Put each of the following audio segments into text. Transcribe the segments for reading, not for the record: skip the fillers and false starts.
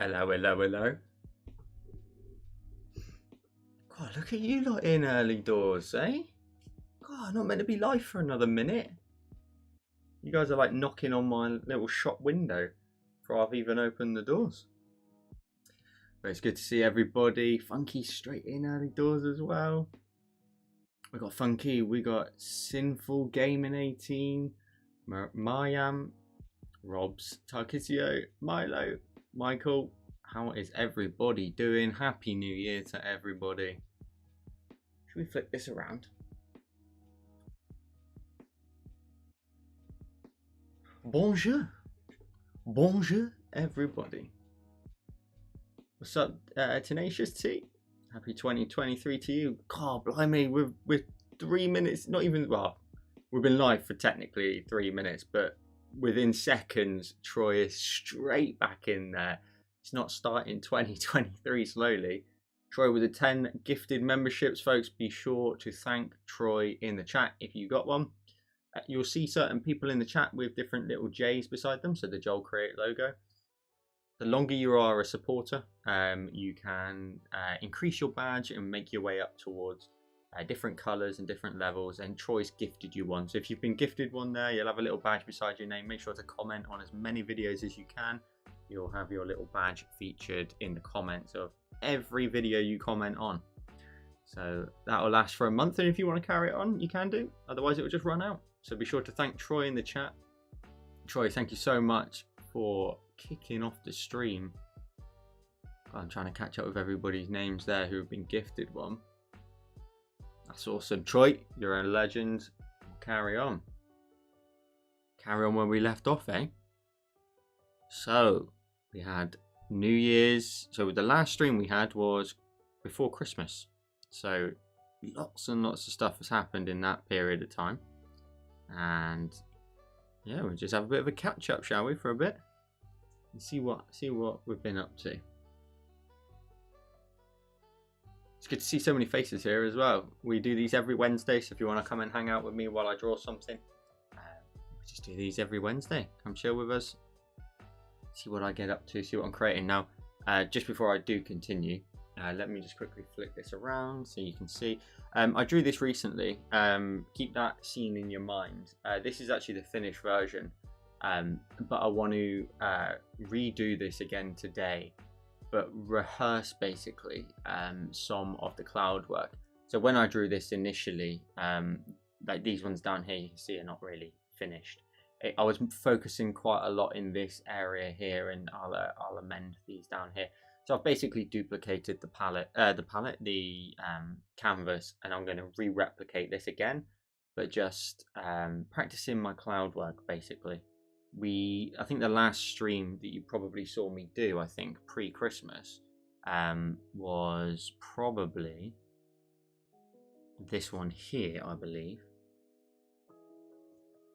Hello, hello, hello. God, look at you lot in early doors, eh? God, not meant to be live for another minute. You guys are like knocking on my little shop window before I've even opened the doors. But it's good to see everybody. Funky straight in early doors as well. We got Funky, we got Sinful Gaming 18, Mayam, Robs, Tarkisio, Milo, Michael. How is everybody doing? Happy New Year to everybody. Should we flip this around? Bonjour. Bonjour, everybody. What's up, Tenacious T? Happy 2023 to you. God, blimey, we're 3 minutes, not even, well, we've been live for technically 3 minutes, but within seconds, Troy is straight back in there. It's not starting 2023 slowly. Troy with the 10 gifted memberships, folks. Be sure to thank Troy in the chat if you got one. You'll see certain people in the chat with different little J's beside them, so the Joel Create logo. The longer you are a supporter, you can increase your badge and make your way up towards different colours and different levels, and Troy's gifted you one. So if you've been gifted one there, you'll have a little badge beside your name. Make sure to comment on as many videos as you can. You'll have your little badge featured in the comments of every video you comment on. So that'll last for a month, and if you want to carry it on, you can do. Otherwise it will just run out. So be sure to thank Troy in the chat. Troy, thank you so much for kicking off the stream. I'm trying to catch up with everybody's names there who have been gifted one. That's awesome. Troy, you're a legend. Carry on. Carry on where we left off, eh? So we had New Year's. So the last stream we had was before Christmas. So lots and lots of stuff has happened in that period of time. And yeah, we'll just have a bit of a catch up, shall we, for a bit? And see what we've been up to. It's good to see so many faces here as well. We do these every Wednesday, so if you want to come and hang out with me while I draw something, we just do these every Wednesday. Come chill with us. See what I get up to, see what I'm creating. Now, just before I do continue, let me just quickly flick this around so you can see. I drew this recently. Keep that scene in your mind. This is actually the finished version, but I want to redo this again today, but rehearse basically some of the cloud work. So when I drew this initially, like these ones down here, you can see are not really finished. I was focusing quite a lot in this area here, and I'll amend these down here. So I've basically duplicated the canvas, and I'm going to re-replicate this again, but just practicing my cloud work basically. I think the last stream that you probably saw me do, I think pre-Christmas, was probably this one here, I believe.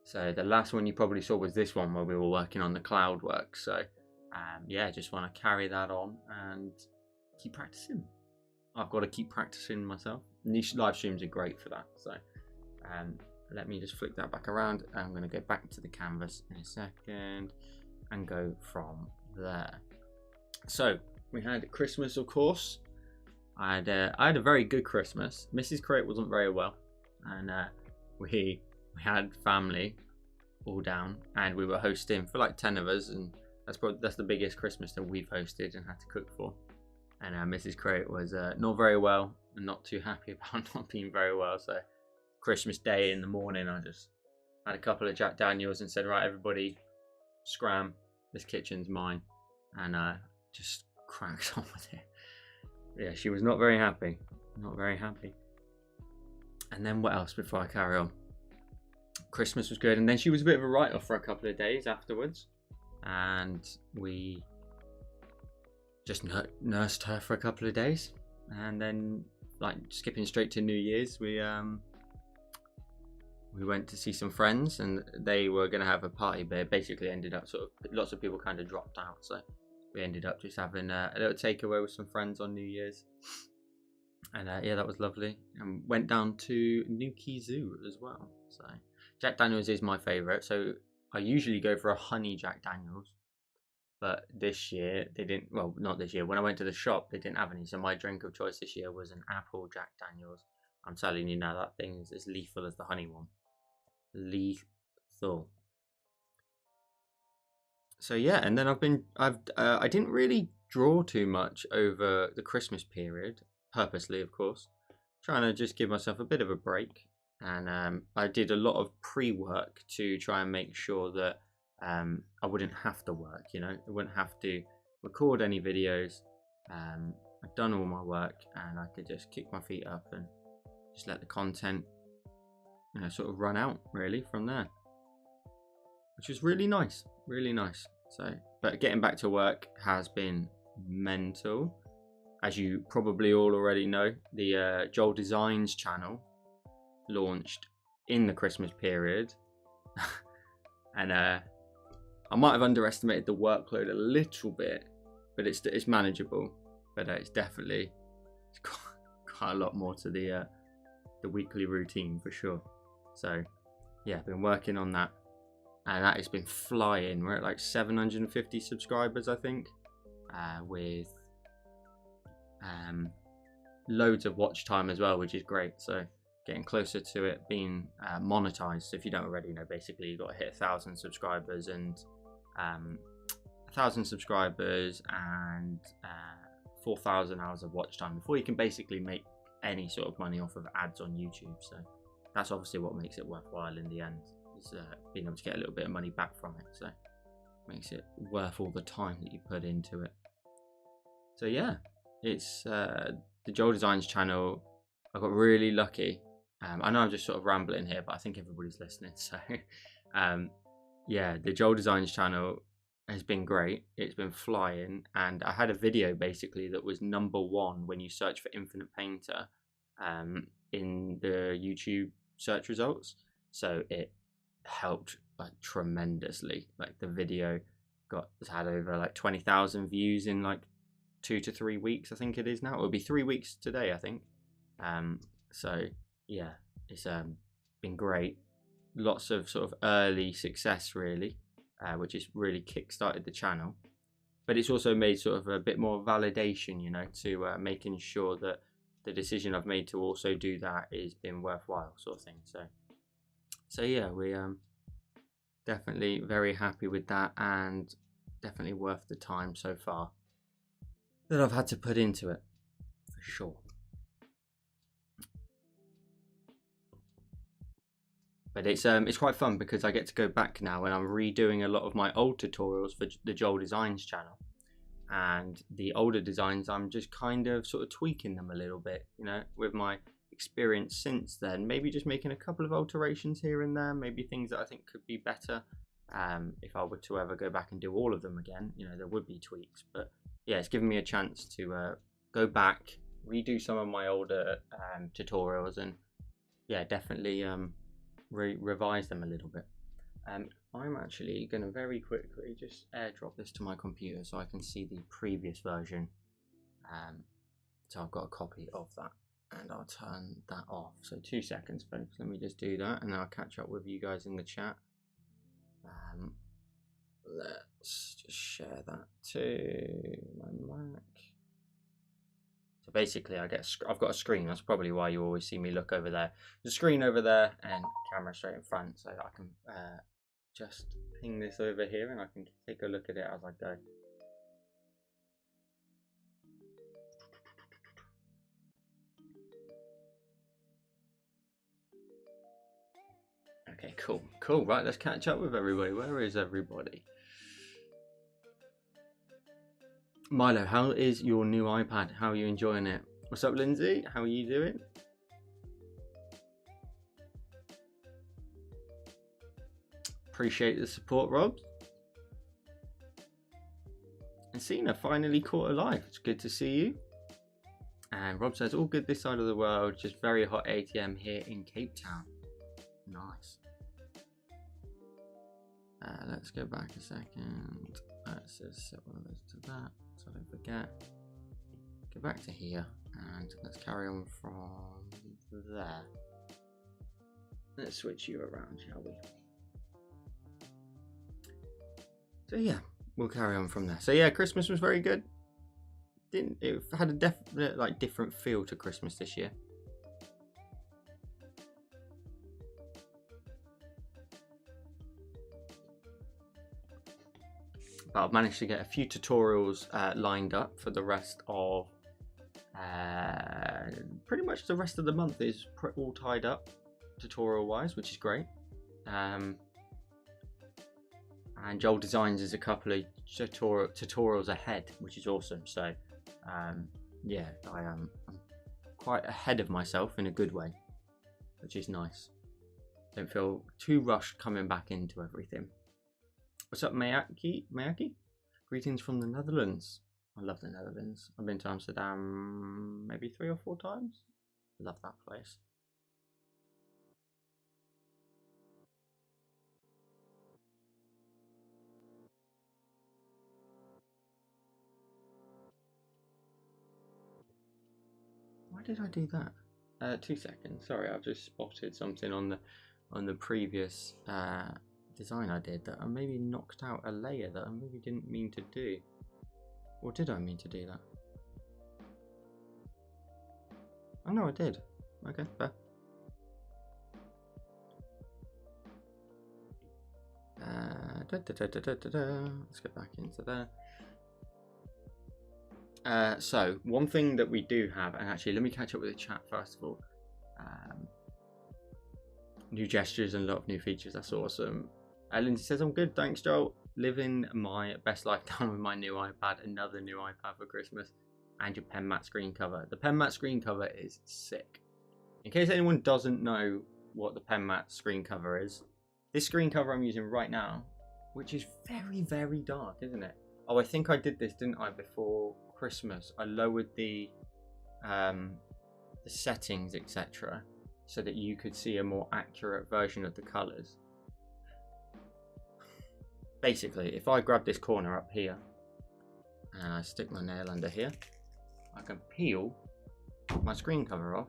So the last one you probably saw was this one where we were working on the cloud work. So yeah, just want to carry that on and keep practicing. I've got to keep practicing myself. These live streams are great for that. So let me just flick that back around. I'm going to go back to the canvas in a second and go from there. So we had Christmas, of course. I had a very good Christmas. Mrs. Crate wasn't very well, and we had family all down, and we were hosting for like 10 of us, and that's the biggest Christmas that we've hosted and had to cook for. And Mrs. Crate was not very well and not too happy about not being very well. So Christmas Day in the morning, I just had a couple of Jack Daniels and said, right, everybody scram, this kitchen's mine, and just cracked on with it. Yeah, she was not very happy. And then what else before I carry on? Christmas was good, and then she was a bit of a write-off for a couple of days afterwards, and we just nursed her for a couple of days, and then like skipping straight to New Year's, we went to see some friends, and they were going to have a party, but it basically ended up sort of lots of people kind of dropped out, so we ended up just having a little takeaway with some friends on New Year's, and yeah, that was lovely. And went down to Nuki Zoo as well. So Jack Daniels is my favourite, so I usually go for a honey Jack Daniels, but this year they didn't. Well, not this year. When I went to the shop, they didn't have any. So my drink of choice this year was an apple Jack Daniels. I'm telling you now, that thing is as lethal as the honey one. Lethal. So yeah, and then I didn't really draw too much over the Christmas period, purposely, of course, trying to just give myself a bit of a break. And I did a lot of pre-work to try and make sure that I wouldn't have to work, I wouldn't have to record any videos. I'd done all my work and I could just kick my feet up and just let the content, sort of run out really from there, which was really nice, really nice. So, but getting back to work has been mental. As you probably all already know, the Joel Designs channel launched in the Christmas period. And I might have underestimated the workload a little bit, but it's manageable. But it's definitely quite a lot more to the weekly routine for sure. So yeah, been working on that, and that has been flying. We're at like 750 subscribers, I think, with loads of watch time as well, which is great. So getting closer to it being monetized. So if you don't already know, basically you've got to hit 1,000 subscribers and 1,000 subscribers and 4,000 hours of watch time before you can basically make any sort of money off of ads on YouTube. So that's obviously what makes it worthwhile in the end, is being able to get a little bit of money back from it. So makes it worth all the time that you put into it. So yeah, it's the Joel Designs channel. I got really lucky. I know I'm just sort of rambling here, but I think everybody's listening. So yeah, the Joel Designs channel has been great. It's been flying, and I had a video basically that was #1 when you search for Infinite Painter in the YouTube search results. So it helped like tremendously. Like the video had over like 20,000 views in like 2 to 3 weeks, I think it is now. It'll be 3 weeks today, I think. So yeah, it's been great. Lots of sort of early success really, which has really kick-started the channel. But it's also made sort of a bit more validation, to making sure that the decision I've made to also do that has been worthwhile, sort of thing. So yeah, we definitely very happy with that, and definitely worth the time so far that I've had to put into it, for sure. But it's quite fun because I get to go back now and I'm redoing a lot of my old tutorials for the Joel Designs channel. And the older designs, I'm just kind of sort of tweaking them a little bit, with my experience since then. Maybe just making a couple of alterations here and there, maybe things that I think could be better. If I were to ever go back and do all of them again, there would be tweaks. But yeah, it's given me a chance to go back, redo some of my older tutorials, and yeah, definitely revise them a little bit. I'm actually going to very quickly just airdrop this to my computer so I can see the previous version. So I've got a copy of that, and I'll turn that off. So 2 seconds, folks. Let me just do that, and then I'll catch up with you guys in the chat. Let's just share that to my Mac. So basically, I've got a screen. That's probably why you always see me look over there. There's a screen over there and camera straight in front, so I can just ping this over here and I can take a look at it as I go. Okay, cool. Right, let's catch up with everybody. Where is everybody? Milo, how is your new iPad? How are you enjoying it? What's up, Lindsay? How are you doing? Appreciate the support, Rob. And Cena finally caught alive. It's good to see you. And Rob says, all good this side of the world, just very hot ATM here in Cape Town. Nice. Let's go back a second. Let's just set one of those to that so I don't forget. Go back to here and let's carry on from there. Let's switch you around, shall we? So yeah, we'll carry on from there. So yeah, Christmas was very good. It had a definite like different feel to Christmas this year. But I've managed to get a few tutorials lined up for the rest of pretty much the rest of the month is all tied up tutorial wise, which is great. And Joel Designs is a couple of tutorials ahead, which is awesome. So yeah, I'm quite ahead of myself in a good way, which is nice. Don't feel too rushed coming back into everything. What's up, Mayaki? Greetings from the Netherlands. I love the Netherlands. I've been to Amsterdam maybe 3 or 4 times. Love that place. Why did I do that? 2 seconds. Sorry, I've just spotted something on the previous design I did that I maybe knocked out a layer that I maybe didn't mean to do. Or did I mean to do that? Oh no, I did. Okay, fair. Let's get back into there. So one thing that we do have, and actually let me catch up with the chat first of all. New gestures and a lot of new features. That's awesome. Lindsay says, I'm good, thanks Joel. Living my best life down with my new iPad, another new iPad for Christmas, and your pen mat screen cover. The pen mat screen cover is sick. In case anyone doesn't know what the pen mat screen cover is, this screen cover I'm using right now, which is very, very dark, isn't it? Oh, I think I did this, didn't I, before Christmas? I lowered the settings, etc., so that you could see a more accurate version of the colours. Basically, if I grab this corner up here and I stick my nail under here, I can peel my screen cover off,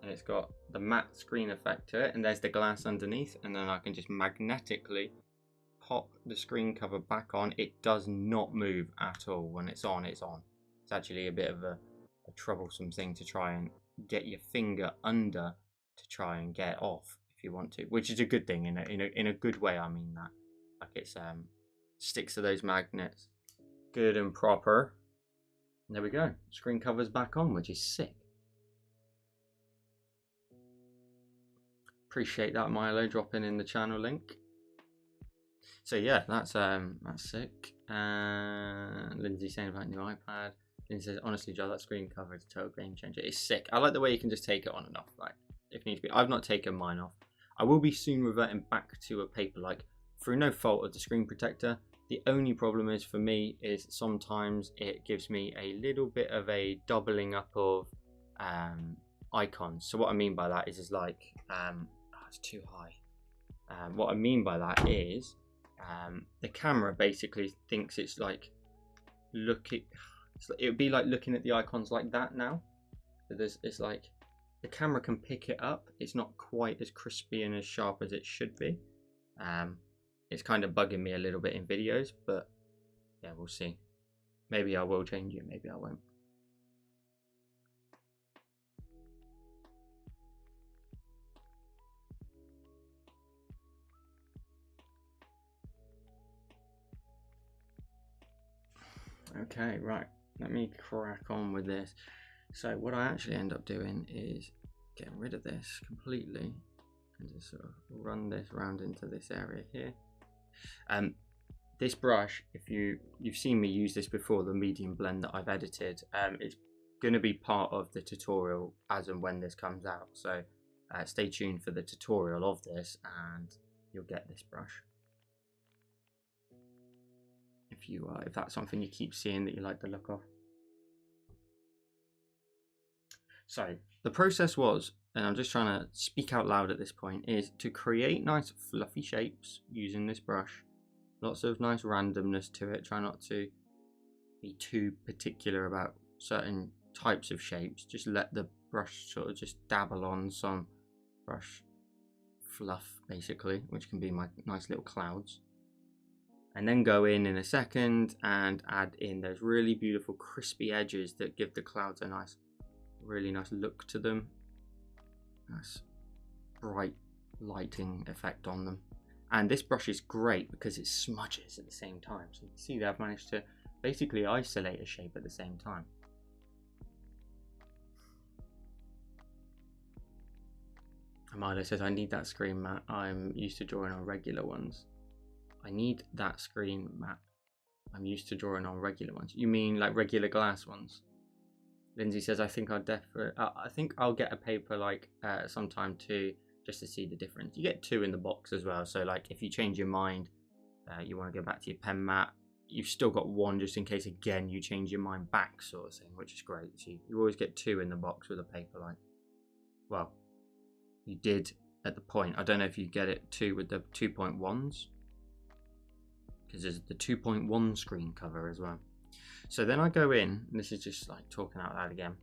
and it's got the matte screen effect to it, and there's the glass underneath, and then I can just magnetically pop the screen cover back on. It does not move at all. When it's on, it's on. It's actually a bit of a troublesome thing to try and get your finger under to try and get off if you want to, which is a good thing in a good way. I mean that, like, it's sticks to those magnets good and proper. And there we go, screen cover's back on, which is sick. Appreciate that, Milo, dropping in the channel link. So yeah, that's sick. And Lindsay saying about new iPad. Lindsay says, honestly, Joe, that screen cover is a total game changer. It's sick. I like the way you can just take it on and off, like if needs be. I've not taken mine off. I will be soon reverting back to a paperlike through no fault of the screen protector. The only problem is for me is sometimes it gives me a little bit of a doubling up of icons. So what I mean by that is like it's too high. What I mean by that is the camera basically thinks it's like it would be like looking at the icons like that now. It's like the camera can pick it up. It's not quite as crispy and as sharp as it should be. It's kind of bugging me a little bit in videos, but yeah, we'll see. Maybe I will change it, maybe I won't. Okay, right, let me crack on with this. So what I actually end up doing is getting rid of this completely and just sort of run this around into this area here. This brush, if you've seen me use this before, the medium blend that I've edited, it's going to be part of the tutorial as and when this comes out. So stay tuned for the tutorial of this and you'll get this brush. If that's something you keep seeing that you like the look of. So the process was, and I'm just trying to speak out loud at this point, is to create nice fluffy shapes using this brush. Lots of nice randomness to it. Try not to be too particular about certain types of shapes. Just let the brush sort of just dabble on some brush fluff, basically, which can be my nice little clouds. and then go in a second and add in those really beautiful crispy edges that give the clouds a nice, really nice look to them. Nice bright lighting effect on them. And this brush is great because it smudges at the same time. So you can see that I've managed to basically isolate a shape at the same time. Amado says, I need that screen matte. I'm used to drawing on regular ones. I need that screen matte. I'm used to drawing on regular ones. You mean like regular glass ones? Lindsay says, I think I'll get a paperlike sometime too, just to see the difference. You get 2 in the box as well. So like if you change your mind, you want to go back to your pen matte, you've still got 1 just in case again you change your mind back, sort of thing, which is great. So you always get 2 in the box with a paperlike. Well, you did at the point. I don't know if you get it 2 with the 2.1s, because there's the 2.1 screen cover as well. So then I go in, and this is just like talking out loud again,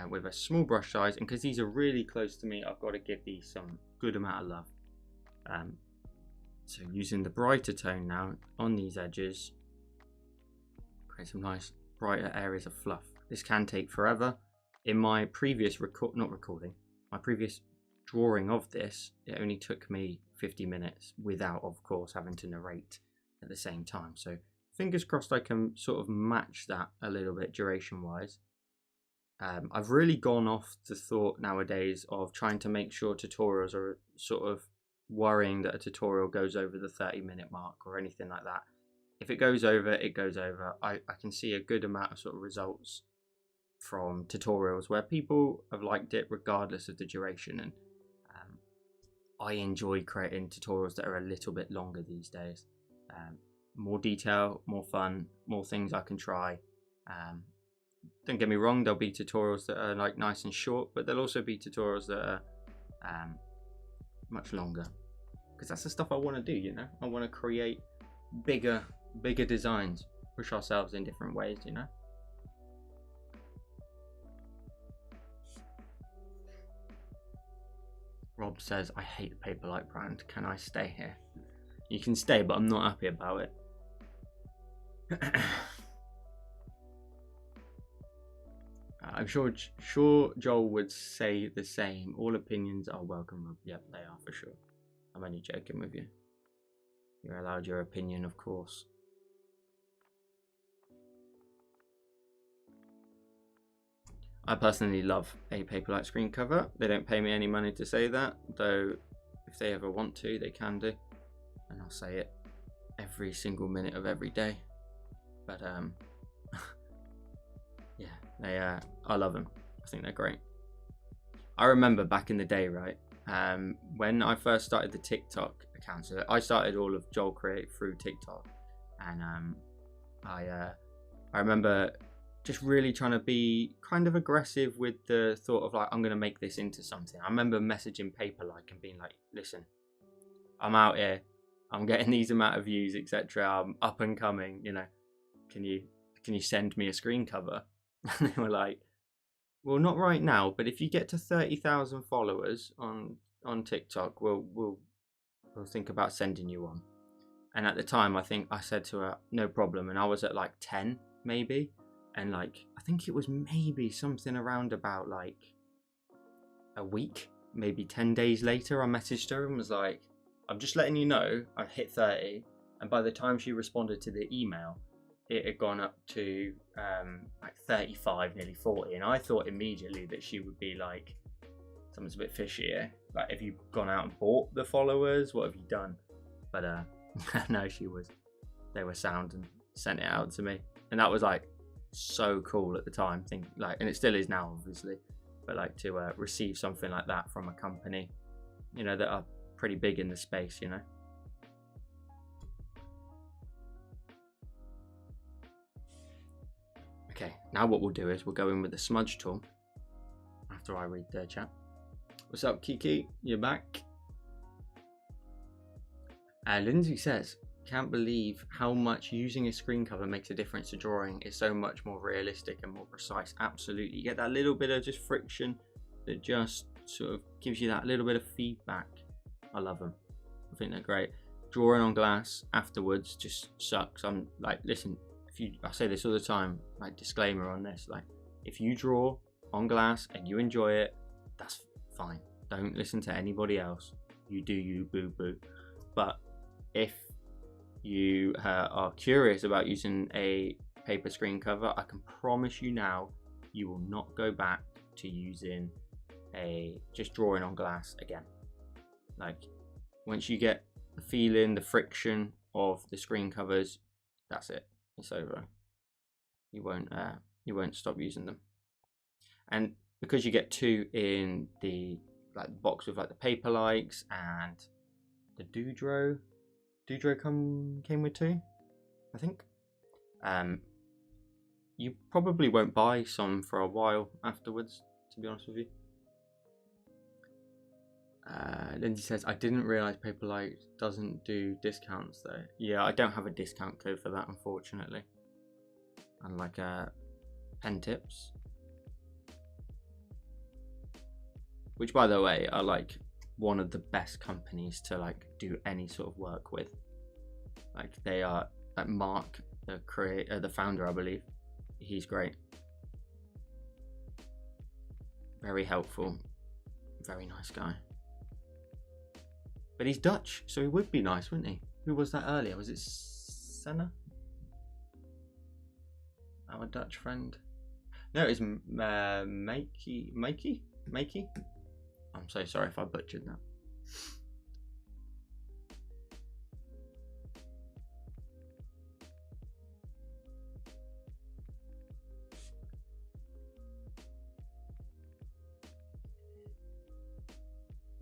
with a small brush size, and because these are really close to me, I've got to give these some good amount of love. So using the brighter tone now on these edges, create some nice brighter areas of fluff. This can take forever. In my previous my previous drawing of this, it only took me 50 minutes without, of course, having to narrate at the same time. So fingers crossed I can sort of match that a little bit duration wise. I've really gone off the thought nowadays of trying to make sure tutorials are sort of worrying that a tutorial goes over the 30-minute mark or anything like that. If it goes over, it goes over. I can see a good amount of sort of results from tutorials where people have liked it regardless of the duration, and I enjoy creating tutorials that are a little bit longer these days. More detail, more fun, more things I can try. Don't get me wrong, there'll be tutorials that are like nice and short, but there'll also be tutorials that are much longer, because that's the stuff I want to do, you know. I want to create bigger designs, push ourselves in different ways, you know. Rob says, I hate the Paperlike brand. Can I stay here? You can stay, but I'm not happy about it. I'm sure Joel would say the same. All opinions are welcome, Rob. Yep, they are for sure. I'm only joking with you. You're allowed your opinion, of course. I personally love a Paperlike screen cover. They don't pay me any money to say that, though if they ever want to, they can do. And I'll say it every single minute of every day. But yeah, I love them. I think they're great. I remember back in the day, right, when I first started the TikTok account. So I started all of Joel Create through TikTok, and I remember just really trying to be kind of aggressive with the thought of like, I'm going to make this into something. I remember messaging Paperlike and being like, listen, I'm out here, I'm getting these amount of views, etc. I'm up and coming, you know, can you send me a screen cover? And they were like, well, not right now, but if you get to 30,000 followers on TikTok, we'll think about sending you one. And at the time, I think I said to her, no problem. And I was at like 10 maybe. And like, I think it was maybe something around about like a week, maybe 10 days later, I messaged her and was like, I'm just letting you know I hit 30. And by the time she responded to the email, it had gone up to like 35, nearly 40. And I thought immediately that she would be like, something's a bit fishy here. Like, have you gone out and bought the followers? What have you done? But no, they were sound and sent it out to me. And that was like so cool at the time. And it still is now, obviously. But like to receive something like that from a company, you know, that are pretty big in the space, you know. Okay, now what we'll do is we'll go in with the smudge tool after I read their chat. What's up, Kiki? You're back. Lindsay says, can't believe how much using a screen cover makes a difference to drawing. It's so much more realistic and more precise. Absolutely. You get that little bit of just friction that just sort of gives you that little bit of feedback. I love them. I think they're great. drawing on glass afterwards just sucks. I'm like, listen, I say this all the time, like disclaimer on this, like if you draw on glass and you enjoy it, that's fine. Don't listen to anybody else. You do you, boo boo. But if you are curious about using a paper screen cover, I can promise you now, you will not go back to using just drawing on glass again. Like once you get the feeling, the friction of the screen covers, that's it. It's over. You won't stop using them. And because you get two in the box with like the paperlikes and the Doodro came with two, I think. You probably won't buy some for a while afterwards, to be honest with you. Lindsay says, I didn't realise Paperlike doesn't do discounts though. Yeah, I don't have a discount code for that, unfortunately. Unlike Pen.Tips. Which, by the way, are like one of the best companies to like do any sort of work with. Like they are, like Mark, the founder, I believe. He's great. Very helpful. Very nice guy. But he's Dutch, so he would be nice, wouldn't he? Who was that earlier? Was it Senna? Our Dutch friend? No, it's Makey? I'm so sorry if I butchered that.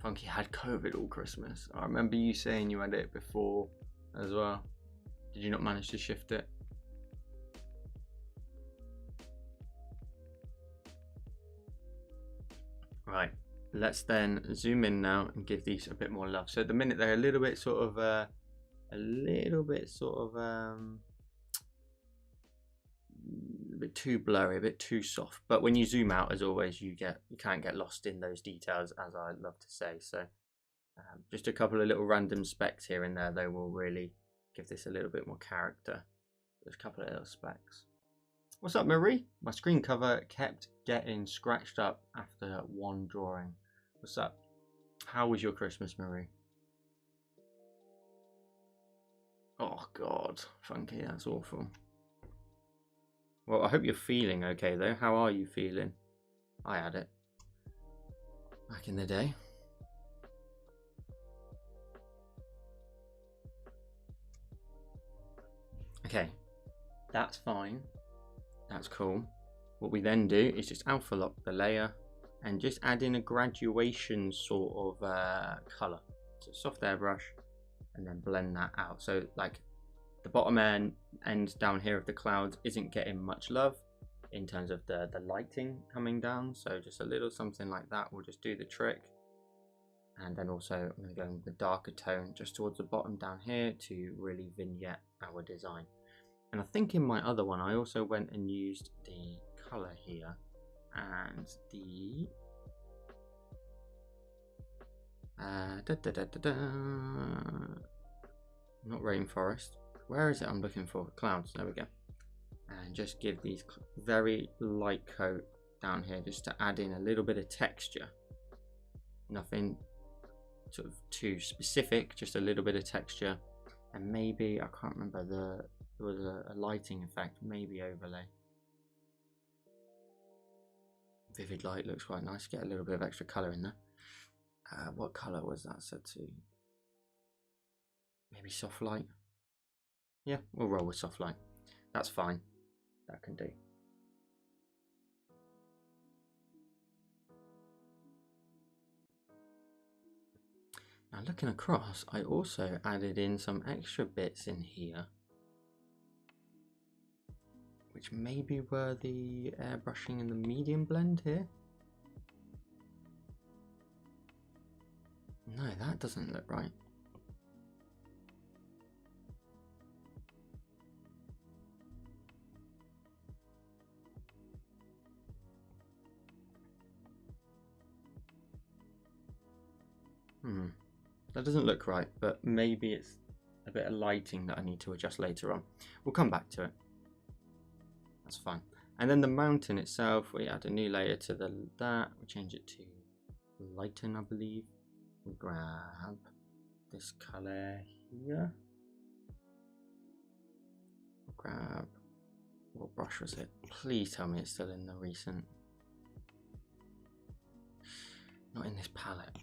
Funky had COVID all Christmas. I remember you saying you had it before as well. Did you not manage to shift it? Right, let's then zoom in now and give these a bit more love. So at the minute they're a little bit a bit too blurry, a bit too soft. But when you zoom out, as always, you can't get lost in those details, as I love to say. So just a couple of little random specks here and there, though, will really give this a little bit more character. There's a couple of little specks. What's up, Marie? My screen cover kept getting scratched up after one drawing. What's up? How was your Christmas, Marie? Oh God, Funky, that's awful. Well, I hope you're feeling okay though. How are you feeling? I had it back in the day. Okay, that's fine. That's cool. What we then do is just alpha lock the layer and just add in a graduation sort of color. So soft airbrush and then blend that out. So like the bottom end down here of the clouds isn't getting much love in terms of the lighting coming down. So just a little something like that will just do the trick. And then also I'm going to go with the darker tone just towards the bottom down here to really vignette our design. And I think in my other one, I also went and used the color here and the not rainforest. Where is it? I'm looking for clouds. There we go. And just give these very light coat down here just to add in a little bit of texture. Nothing sort of too specific, just a little bit of texture. And maybe, I can't remember, there was a lighting effect, maybe overlay. Vivid light looks quite nice. Get a little bit of extra colour in there. What colour was that set to? Maybe soft light. Yeah, we'll roll with soft light. That's fine. That can do. Now looking across, I also added in some extra bits in here, which maybe were the airbrushing and the medium blend here. No, that doesn't look right. That doesn't look right, but maybe it's bit of lighting that I need to adjust later on. We'll come back to it. That's fine. And then the mountain itself, we add a new layer to that. We'll change it to lighten, I believe. We grab this color here. We'll grab, what brush was it? Please tell me it's still in the recent. Not in this palette.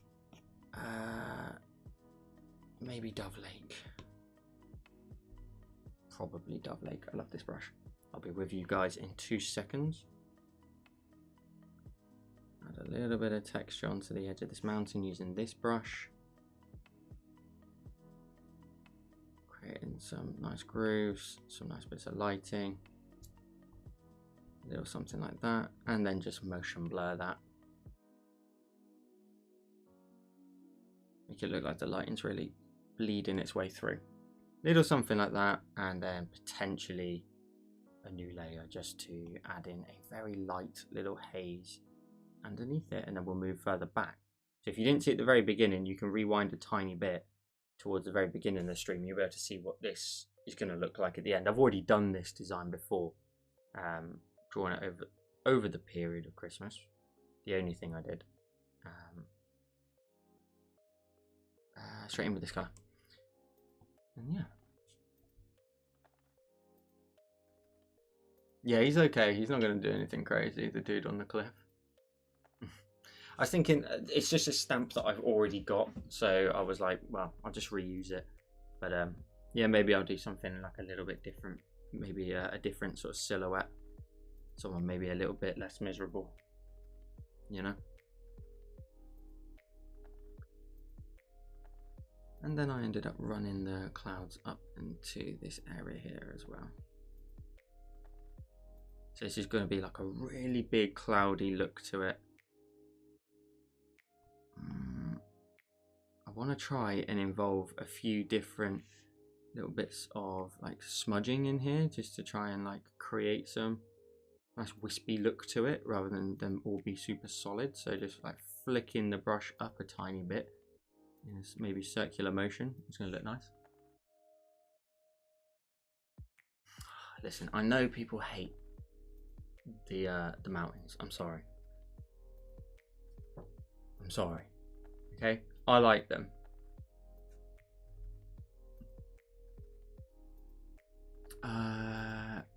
Maybe Dove Lake. Probably Dove Lake. I love this brush. I'll be with you guys in 2 seconds. Add a little bit of texture onto the edge of this mountain using this brush. Creating some nice grooves, some nice bits of lighting. A little something like that. And then just motion blur that. Make it look like the lighting's really bleeding its way through. Little something like that, and then potentially a new layer just to add in a very light little haze underneath it, and then we'll move further back. So if you didn't see at the very beginning, you can rewind a tiny bit towards the very beginning of the stream. You'll be able to see what this is going to look like at the end. I've already done this design before, drawn it over the period of Christmas. The only thing I did. Straight in with this colour. And yeah. Yeah, he's okay. He's not going to do anything crazy, the dude on the cliff. I was thinking, it's just a stamp that I've already got. So I was like, well, I'll just reuse it. But yeah, maybe I'll do something like a little bit different. Maybe a different sort of silhouette. Someone maybe a little bit less miserable. You know? And then I ended up running the clouds up into this area here as well. So this is going to be like a really big cloudy look to it. I want to try and involve a few different little bits of like smudging in here, just to try and like create some nice wispy look to it rather than them all be super solid. So just like flicking the brush up a tiny bit. Yes, maybe circular motion. It's going to look nice. Listen, I know people hate the mountains. I'm sorry. I'm sorry. Okay, I like them.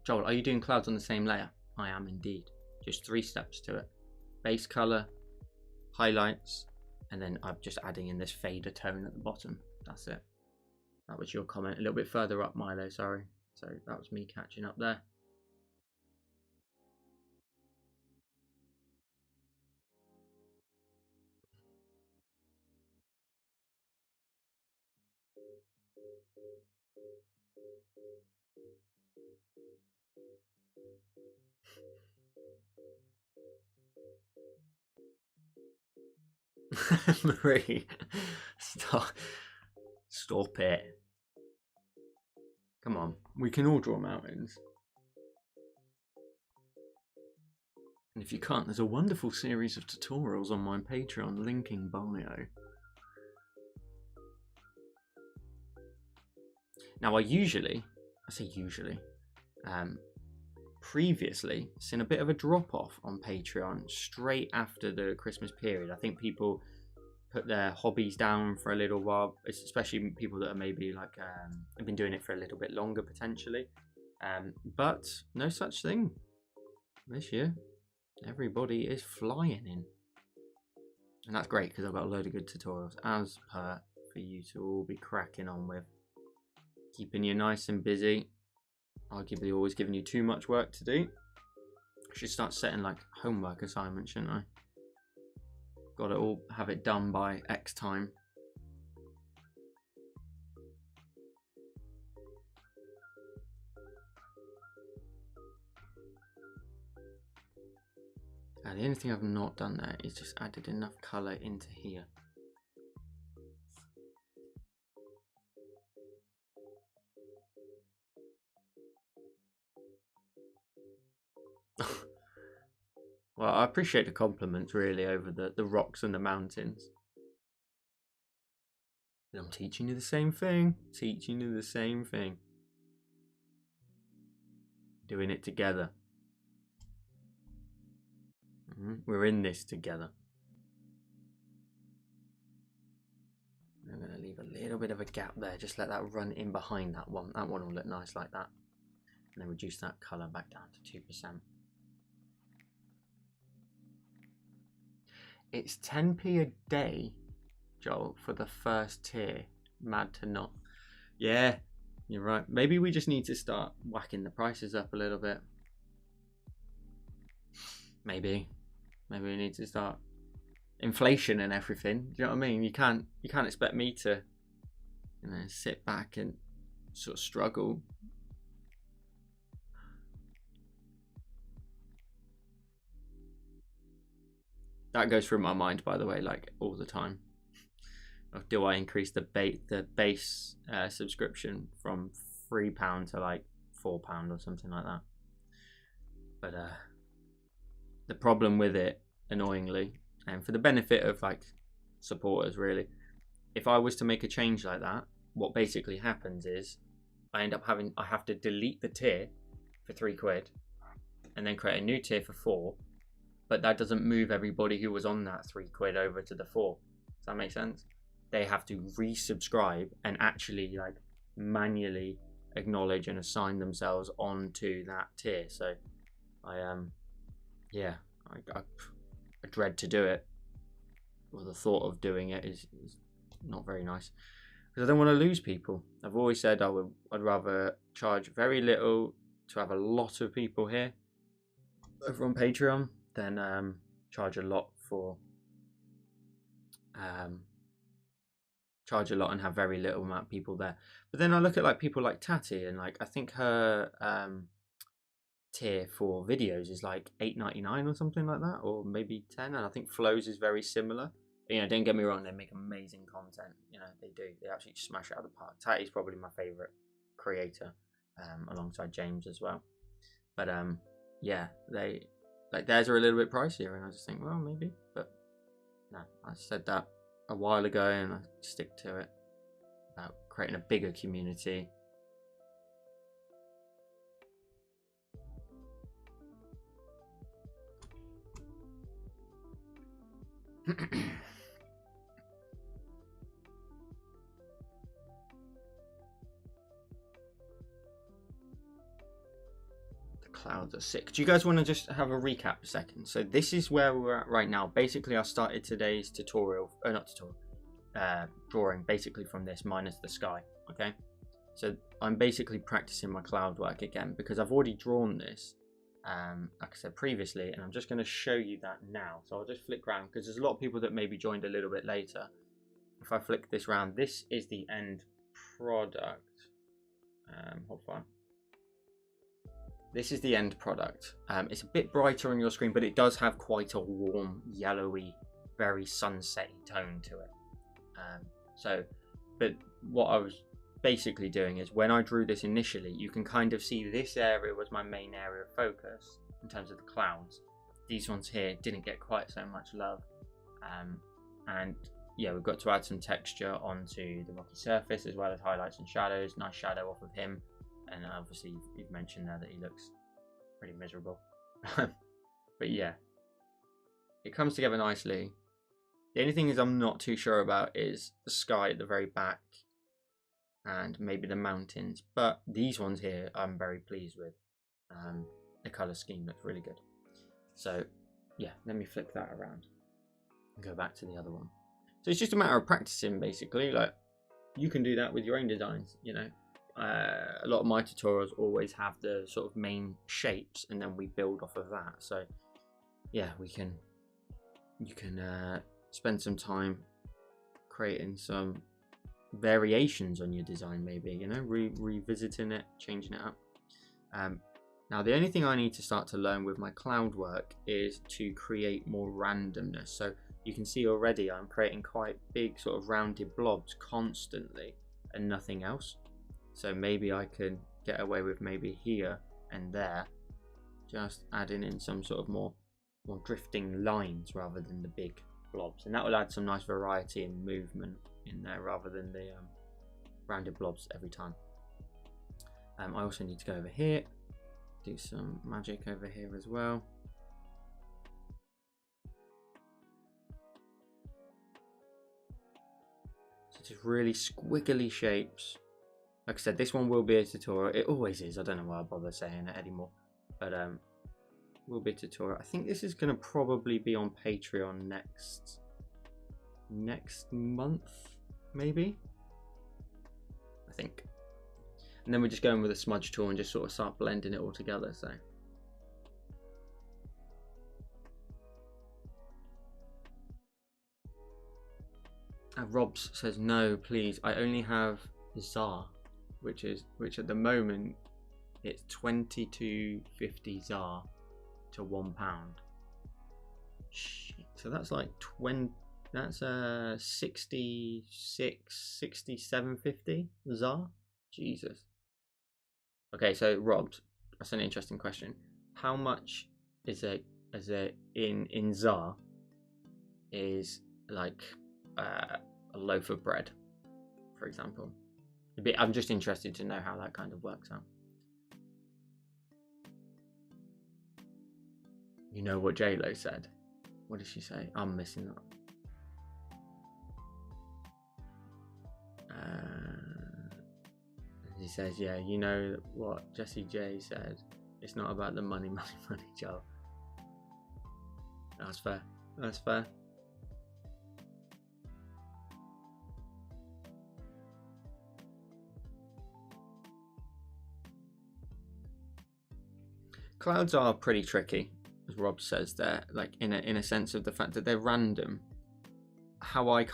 Joel, are you doing clouds on the same layer? I am indeed. Just 3 steps to it. Base color, highlights. And then I'm just adding in this fader tone at the bottom. That's it. That was your comment. A little bit further up, Milo, sorry. So that was me catching up there. Marie, stop it. Come on, we can all draw mountains. And if you can't, there's a wonderful series of tutorials on my Patreon, link in bio. Now I say usually, previously seen a bit of a drop off on Patreon straight after the Christmas period. I think people put their hobbies down for a little while, especially people that are maybe like have been doing it for a little bit longer potentially. But no such thing this year. Everybody is flying in, and that's great because I've got a load of good tutorials as per for you to all be cracking on with, keeping you nice and busy. Arguably always giving you too much work to do. I should start setting like homework assignments, shouldn't I? Got to all have it done by X time. And the only thing I've not done there is just added enough colour into here. Well, I appreciate the compliments really over the rocks and the mountains. I'm teaching you the same thing. Teaching you the same thing. Doing it together. We're in this together. I'm going to leave a little bit of a gap there. Just let that run in behind that one. That one will look nice like that. And then reduce that colour back down to 2%. It's 10p a day, Joel, for the first tier. Mad to not. Yeah, you're right. Maybe we just need to start whacking the prices up a little bit. Maybe we need to start inflation and everything. Do you know what I mean? You can't expect me to, sit back and sort of struggle. That goes through my mind, by the way, like all the time. Do I increase the base subscription from £3 to like £4 or something like that? But the problem with it, annoyingly, and for the benefit of like supporters really, if I was to make a change like that, what basically happens is I have to delete the tier for £3 and then create a new tier for £4, but that doesn't move everybody who was on that £3 over to the £4. Does that make sense? They have to resubscribe and actually like manually acknowledge and assign themselves onto that tier. So I dread to do it. Well, the thought of doing it is not very nice because I don't want to lose people. I've always said I'd rather charge very little to have a lot of people here over on Patreon than charge a lot and have very little amount of people there. But then I look at like people like Tatty, and like I think her tier for videos is like $8.99 or something like that, or maybe 10. And I think Flo's is very similar. Don't get me wrong, they make amazing content. They do. They absolutely smash it out of the park. Tatty's probably my favorite creator, alongside James as well. But yeah, they like theirs are a little bit pricier, and I just think, well, maybe. But no, I said that a while ago, and I stick to it about creating a bigger community. Clouds are sick. Do you guys want to just have a recap a second? So this is where we're at right now. Basically, I started today's tutorial, drawing basically from this minus the sky. Okay, so I'm basically practicing my cloud work again because I've already drawn this, like I said previously, and I'm just going to show you that now. So I'll just flick around because there's a lot of people that maybe joined a little bit later. If I flick this round, this is the end product. Hold on. This is the end product. It's a bit brighter on your screen, but it does have quite a warm, yellowy, very sunset-y tone to it. But what I was basically doing is when I drew this initially, you can kind of see this area was my main area of focus in terms of the clouds. These ones here didn't get quite so much love. And yeah, we've got to add some texture onto the rocky surface as well as highlights and shadows. Nice shadow off of him. And obviously you've mentioned there that he looks pretty miserable. But yeah, it comes together nicely. The only thing is I'm not too sure about is the sky at the very back and maybe the mountains. But these ones here I'm very pleased with. The colour scheme looks really good. So yeah, let me flip that around and go back to the other one. So it's just a matter of practicing basically. Like you can do that with your own designs, a lot of my tutorials always have the sort of main shapes and then we build off of that. So yeah, you can spend some time creating some variations on your design, maybe revisiting it, changing it up. Now the only thing I need to start to learn with my cloud work is to create more randomness. So you can see already I'm creating quite big sort of rounded blobs constantly and nothing else. So maybe I can get away with maybe here and there, just adding in some sort of more drifting lines rather than the big blobs. And that will add some nice variety and movement in there rather than the rounded blobs every time. I also need to go over here, do some magic over here as well. So just really squiggly shapes. Like I said, this one will be a tutorial. It always is. I don't know why I bother saying it anymore, but will be a tutorial. I think this is going to probably be on Patreon next month, maybe. I think. And then we're just going with a smudge tool and just sort of start blending it all together. So. Robs says no, please. I only have ZAR, which at the moment it's 22.50 ZAR to £1. Shit. So that's like 20. That's 67.50 ZAR. Jesus. Okay, so Robs, that's an interesting question. How much is it in ZAR is like a loaf of bread, for example? I'm just interested to know how that kind of works out. You know what J-Lo said? What did she say? I'm missing that. He says, yeah, you know what Jessie J said. It's not about the money, money, money, Joe. That's fair. That's fair. Clouds are pretty tricky, as Rob says there, like in a sense of the fact that they're random. How I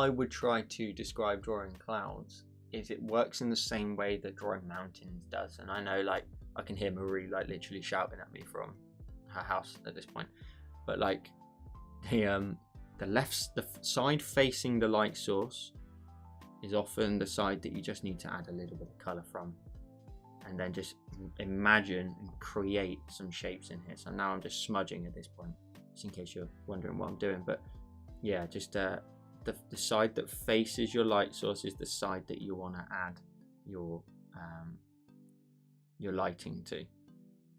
would try to describe drawing clouds is it works in the same way that drawing mountains does. And I know, like, I can hear Marie like literally shouting at me from her house at this point, but like the side facing the light source is often the side that you just need to add a little bit of color from, and then just imagine and create some shapes in here. So now I'm just smudging at this point, just in case you're wondering what I'm doing. But yeah, just the side that faces your light source is the side that you want to add your lighting to,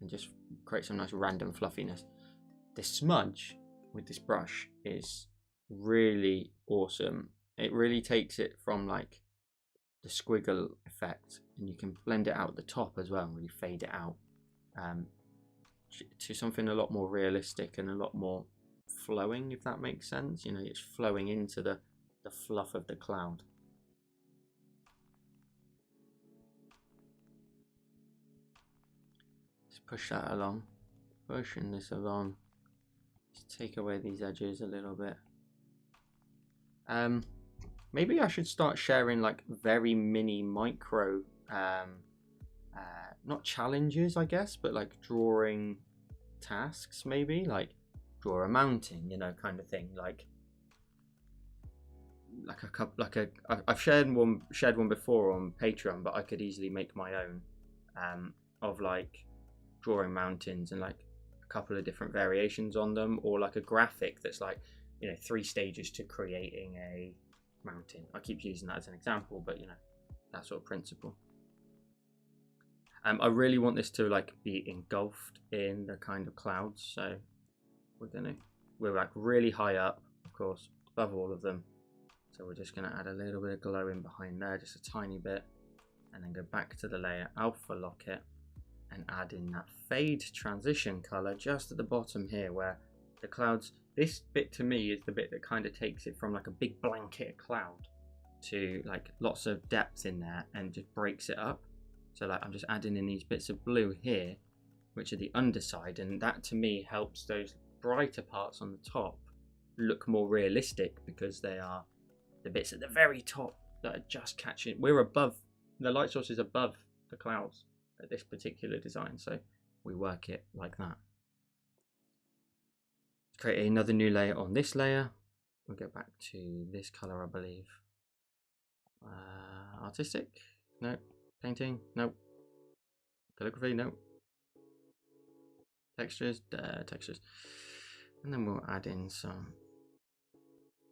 and just create some nice random fluffiness. The smudge with this brush is really awesome. It really takes it from like the squiggle effect, and you can blend it out at the top as well and really fade it out to something a lot more realistic and a lot more flowing, if that makes sense. You know, it's flowing into the fluff of the cloud. Just push that along, pushing this along. Just take away these edges a little bit. Maybe I should start sharing like very mini micro not challenges, I guess, but like drawing tasks. Maybe like draw a mountain, you know, kind of thing. I've shared one before on Patreon, but I could easily make my own of like drawing mountains and like a couple of different variations on them, or like a graphic that's like, you know, 3 stages to creating a mountain. I keep using that as an example, but you know, that sort of principle. I really want this to like be engulfed in the kind of clouds, so we're like really high up, of course, above all of them. So we're just going to add a little bit of glow in behind there, just a tiny bit, and then go back to the layer, alpha lock it, and add in that fade transition color just at the bottom here, where the clouds, this bit to me is the bit that kind of takes it from like a big blanket cloud to like lots of depth in there and just breaks it up. So like I'm just adding in these bits of blue here, which are the underside, and that to me helps those brighter parts on the top look more realistic, because they are the bits at the very top that are just catching. We're above, the light source is above the clouds at this particular design, so we work it like that. Let's create another new layer on this layer. We'll go back to this color, I believe. Artistic? No. Painting? No. Calligraphy? No. Textures? Textures. And then we'll add in some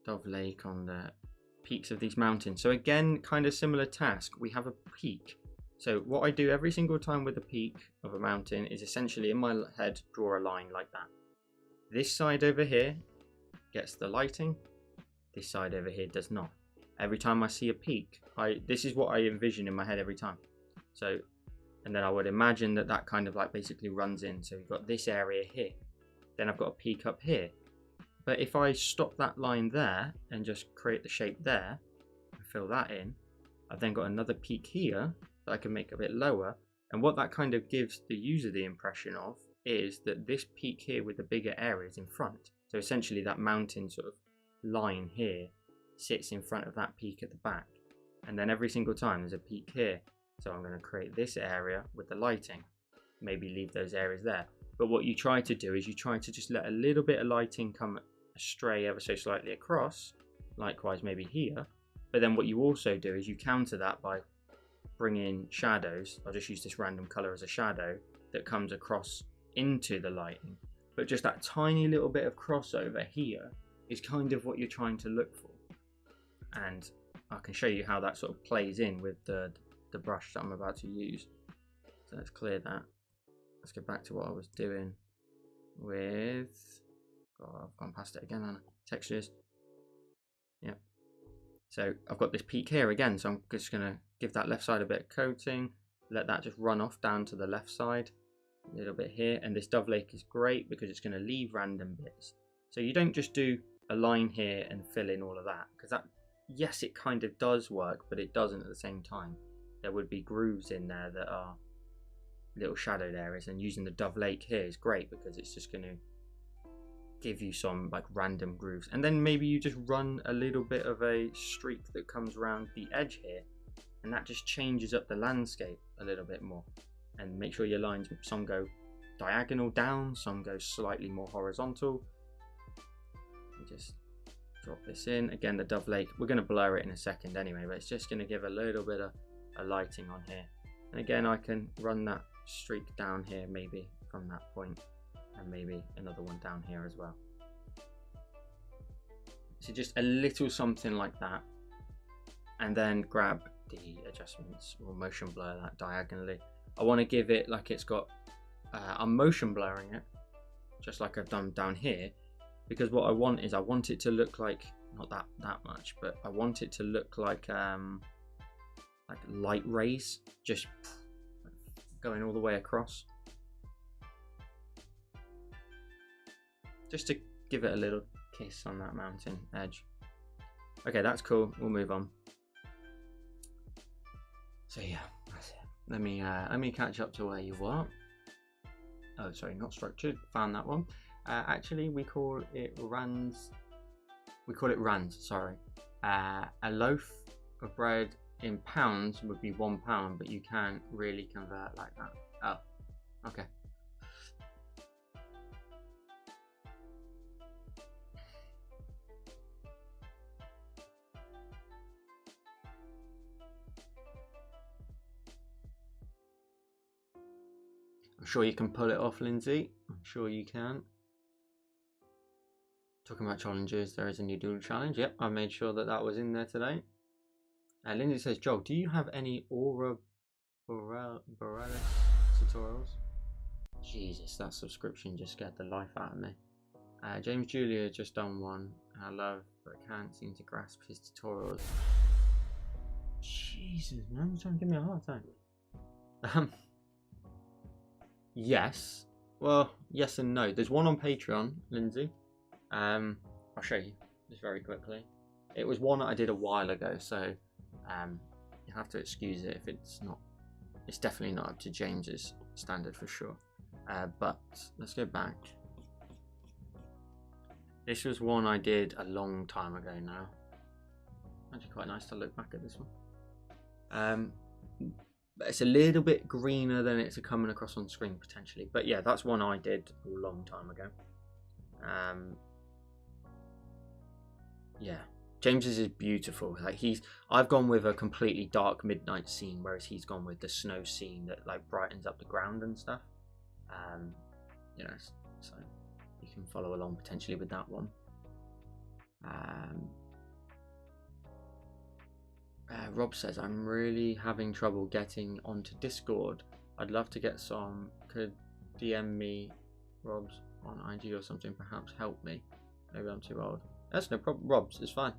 Dove Lake on the peaks of these mountains. So again, kind of similar task. We have a peak. So what I do every single time with a peak of a mountain is essentially in my head draw a line like that. This side over here gets the lighting. This side over here does not. Every time I see a peak, this is what I envision in my head every time. So, and then I would imagine that that kind of like basically runs in. So we've got this area here. Then I've got a peak up here. But if I stop that line there and just create the shape there and fill that in, I've then got another peak here that I can make a bit lower. And what that kind of gives the user the impression of is that this peak here with the bigger area is in front. So essentially that mountain sort of line here sits in front of that peak at the back. And then every single time there's a peak here. So I'm going to create this area with the lighting, maybe leave those areas there. But what you try to do is you try to just let a little bit of lighting come astray ever so slightly across, likewise maybe here. But then what you also do is you counter that by bringing shadows. I'll just use this random color as a shadow that comes across into the lighting. But just that tiny little bit of crossover here is kind of what you're trying to look for. And I can show you how that sort of plays in with the brush that I'm about to use. So let's clear that. Let's get back to what I was doing with, oh, I've gone past it again, Anna. Textures. Yeah. So I've got this peak here again, so I'm just going to give that left side a bit of coating, let that just run off down to the left side, a little bit here. And this dove lake is great because it's going to leave random bits. So you don't just do a line here and fill in all of that, because that, yes, it kind of does work, but it doesn't at the same time. There would be grooves in there that are little shadowed areas, and using the dove lake here is great because it's just going to give you some like random grooves. And then maybe you just run a little bit of a streak that comes around the edge here, and that just changes up the landscape a little bit more. And make sure your lines, some go diagonal down, some go slightly more horizontal. And just drop this in. Again, the dove lake, we're going to blur it in a second anyway, but it's just going to give a little bit of a lighting on here. And again, I can run that streak down here maybe from that point, and maybe another one down here as well. So just a little something like that, and then grab the adjustments or motion blur that diagonally. I want to give it like it's got, I'm motion blurring it just like I've done down here, because what I want is I want it to look like, not that much, but I want it to look like light rays just going all the way across, just to give it a little kiss on that mountain edge. Okay, that's cool, we'll move on. So yeah, that's it. Let me catch up to where you were. Oh, sorry, not structured, found that one. Actually, we call it rands. Sorry. A loaf of bread in pounds would be £1, but you can't really convert like that. Oh, okay. I'm sure you can pull it off, Lindsay. I'm sure you can. Talking about challenges, there is a new doodle challenge. Yep, I made sure that was in there today. Lindsay says, Joel, do you have any Aura Borealis tutorials? Jesus, that subscription just scared the life out of me. James Julia just done one. I love, but I can't seem to grasp his tutorials. Jesus, man, you're trying to give me a heart attack. Yes. Well, yes and no. There's one on Patreon, Lindsay. I'll show you just very quickly. It was one that I did a while ago, so you have to excuse it if it's not. It's definitely not up to James's standard for sure. But let's go back. This was one I did a long time ago now. Actually, quite nice to look back at this one. But it's a little bit greener than it's coming across on screen potentially. But yeah, that's one I did a long time ago. Yeah, James's is beautiful. Like I've gone with a completely dark midnight scene, whereas he's gone with the snow scene that like brightens up the ground and stuff. You know, so you can follow along potentially with that one. Rob says, I'm really having trouble getting onto Discord. I'd love to get some. Could DM me, Rob's, on IG or something, perhaps help me. Maybe I'm too old. That's no problem. Rob's, it's fine.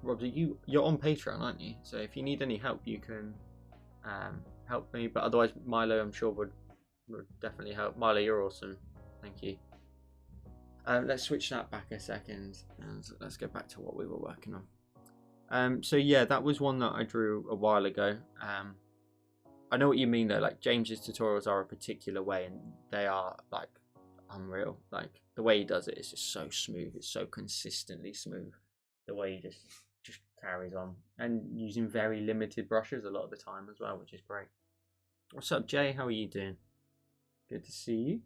Rob's, you're on Patreon, aren't you? So if you need any help, you can help me. But otherwise, Milo, I'm sure would definitely help. Milo, you're awesome. Thank you. Let's switch that back a second and let's go back to what we were working on. So yeah, that was one that I drew a while ago. I know what you mean though, like James's tutorials are a particular way and they are like unreal. Like the way he does it is just so smooth, it's so consistently smooth. The way he just carries on and using very limited brushes a lot of the time as well, which is great. What's up, Jay? How are you doing? Good to see you.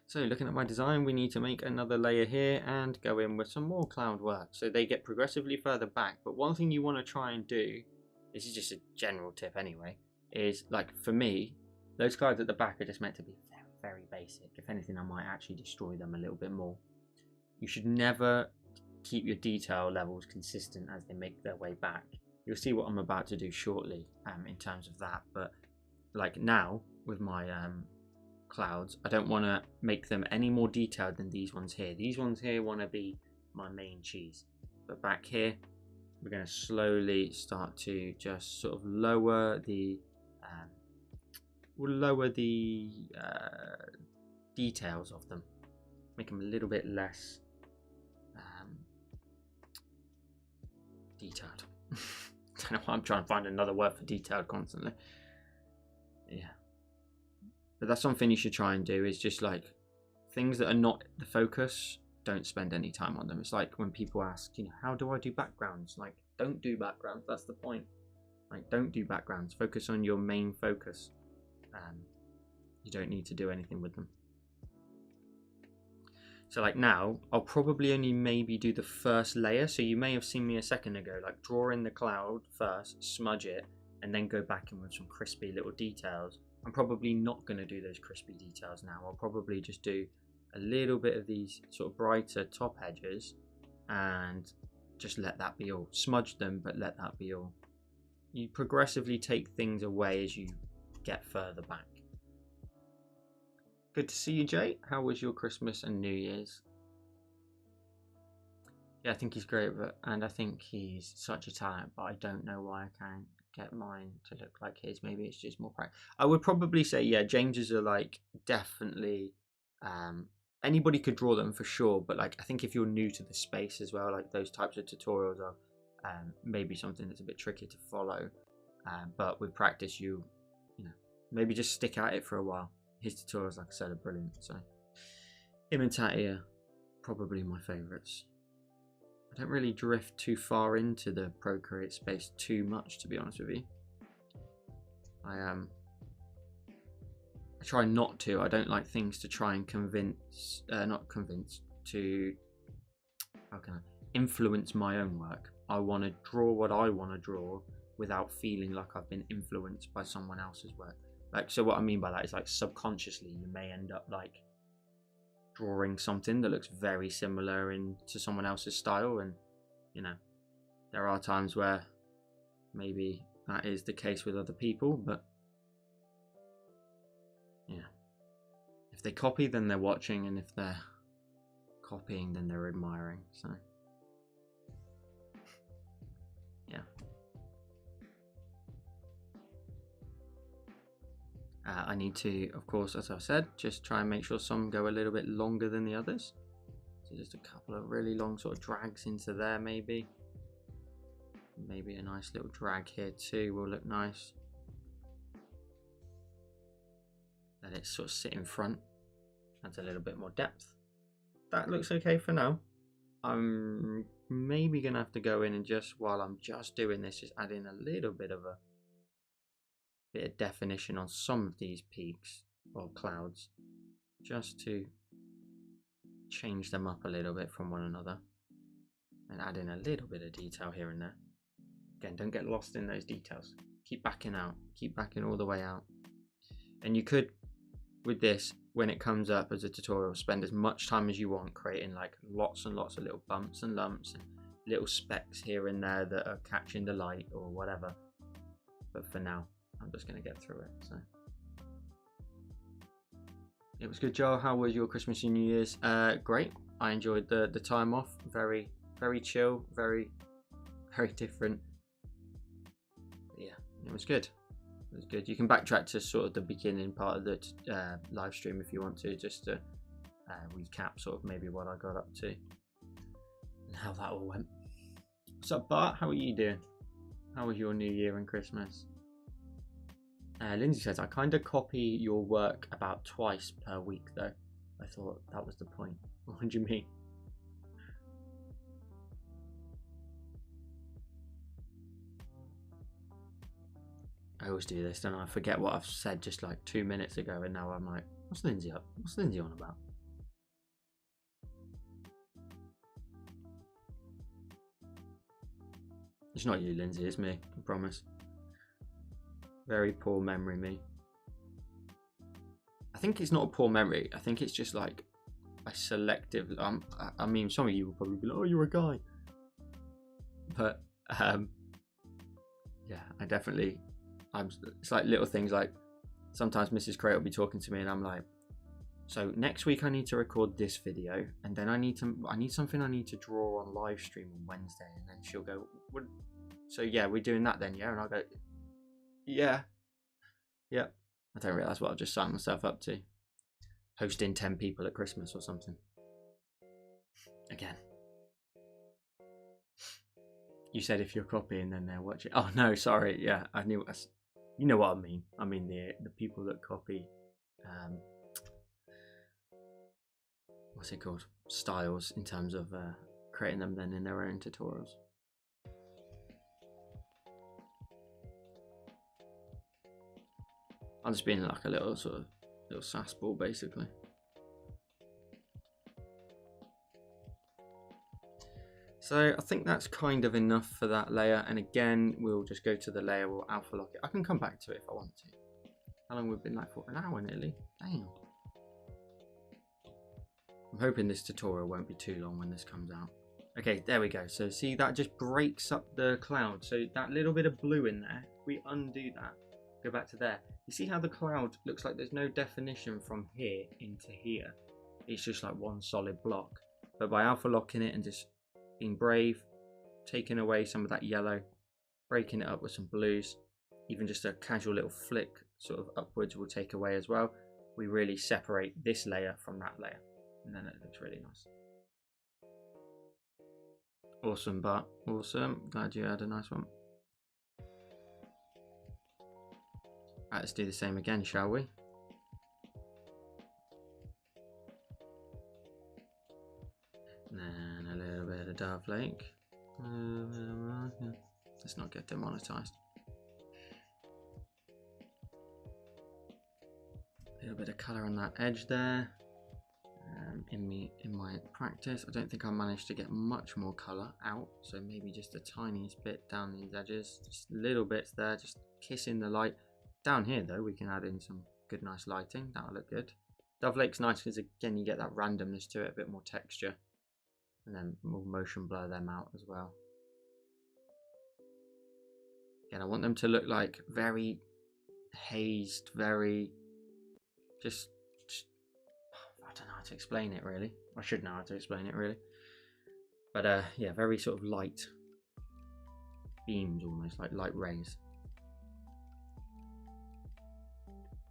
So looking at my design, we need to make another layer here and go in with some more cloud work. So they get progressively further back. But one thing you want to try and do, this is just a general tip anyway, is like for me, those clouds at the back are just meant to be very, very basic. If anything, I might actually destroy them a little bit more. You should never keep your detail levels consistent as they make their way back. You'll see what I'm about to do shortly in terms of that. But like now with my clouds, I don't want to make them any more detailed than these ones here. These ones here want to be my main cheese, but back here we're going to slowly start to just sort of lower the details of them, make them a little bit less detailed. I don't know why I'm trying to find another word for detailed constantly. Yeah. But that's something you should try and do, is just like things that are not the focus, don't spend any time on them. It's like when people ask, you know, how do I do backgrounds? Like, don't do backgrounds. That's the point. Like, don't do backgrounds. Focus on your main focus. You don't need to do anything with them. So like now, I'll probably only maybe do the first layer. So you may have seen me a second ago, like draw in the cloud first, smudge it, and then go back in with some crispy little details. I'm probably not going to do those crispy details now. I'll probably just do a little bit of these sort of brighter top edges and just let that be all. Smudge them, but let that be all. You progressively take things away as you get further back. Good to see you, Jay. How was your Christmas and New Year's? Yeah, I think he's great, and I think he's such a talent, but I don't know why I can't get mine to look like his. Maybe it's just more practice. I would probably say, yeah, James's are like definitely anybody could draw them for sure, but like I think if you're new to the space as well, like those types of tutorials are maybe something that's a bit tricky to follow, but with practice you know, maybe just stick at it for a while. His tutorials, like I said, are brilliant. So him and Tatty are probably my favourites. I don't really drift too far into the Procreate space too much, to be honest with you. I try not to. I don't like things to try and influence my own work. I want to draw what I want to draw without feeling like I've been influenced by someone else's work. Like, so what I mean by that is like subconsciously you may end up like drawing something that looks very similar to someone else's style, and you know, there are times where maybe that is the case with other people, but yeah, if they copy then they're watching, and if they're copying then they're admiring. So yeah. I need to, of course, as I've said, just try and make sure some go a little bit longer than the others. So just a couple of really long sort of drags into there, maybe. Maybe a nice little drag here too will look nice. Let it sort of sit in front, adds a little bit more depth. That looks okay for now. I'm maybe going to have to go in and just, while I'm just doing this, just add in a little bit of definition on some of these peaks or clouds, just to change them up a little bit from one another and add in a little bit of detail here and there. Again, don't get lost in those details. Keep backing out, keep backing all the way out. And you could, with this, when it comes up as a tutorial, spend as much time as you want creating like lots and lots of little bumps and lumps and little specks here and there that are catching the light or whatever. But for now, I'm just going to get through it. So it was good, Joel. How was your Christmas and New Year's? Great. I enjoyed the time off. Very, very chill. Very, very different. But yeah, it was good. It was good. You can backtrack to sort of the beginning part of the live stream if you want to, just to recap sort of maybe what I got up to and how that all went. What's up, Bart? How are you doing? How was your New Year and Christmas? Lindsay says, I kind of copy your work about twice per week though. I thought that was the point. What do you mean? I always do this, don't I? I forget what I've said just like 2 minutes ago, and now I'm like, what's Lindsay up? What's Lindsay on about? It's not you, Lindsay, it's me, I promise. Very poor memory, me. I think it's not a poor memory. I think it's just like I selective. I mean, some of you will probably be like, "Oh, you're a guy," but yeah, I definitely. It's like little things like sometimes Mrs. Cray will be talking to me, and I'm like, "So next week I need to record this video, and then I need something I need to draw on live stream on Wednesday," and then she'll go, "What? So yeah, we're doing that then, yeah?" And I'll go, "Yeah." I don't realise what I've just signed myself up to. Hosting 10 people at Christmas or something. Again. You said if you're copying, then they'll watch it. Oh no, sorry. Yeah, I knew. You know what I mean. I mean the people that copy. What's it called? Styles in terms of creating them then in their own tutorials. I'm just being like a little sass ball, basically. So I think that's kind of enough for that layer. And again, we'll just go to the layer, we'll alpha lock it. I can come back to it if I want to. How long we've been like for? An hour nearly. Damn. I'm hoping this tutorial won't be too long when this comes out. Okay, there we go. So see, that just breaks up the cloud. So that little bit of blue in there, if we undo that, go back to there. You see how the cloud looks like there's no definition from here into here. It's just like one solid block. But by alpha locking it and just being brave, taking away some of that yellow, breaking it up with some blues, even just a casual little flick sort of upwards will take away as well. We really separate this layer from that layer, and then it looks really nice. Awesome, Bart. Awesome. Glad you had a nice one. Right, let's do the same again, shall we? And then a little bit of Dove Lake. Let's not get demonetized. A little bit of colour on that edge there. In my practice, I don't think I managed to get much more colour out, so maybe just a tiniest bit down these edges, just little bits there, just kissing the light. Down here though, we can add in some good nice lighting. That'll look good. Dove Lake's nice because again you get that randomness to it, a bit more texture, and then we'll motion blur them out as well. Again, I want them to look like very hazed, very just I don't know how to explain it really. I should know how to explain it really. But yeah, very sort of light beams, almost like light rays.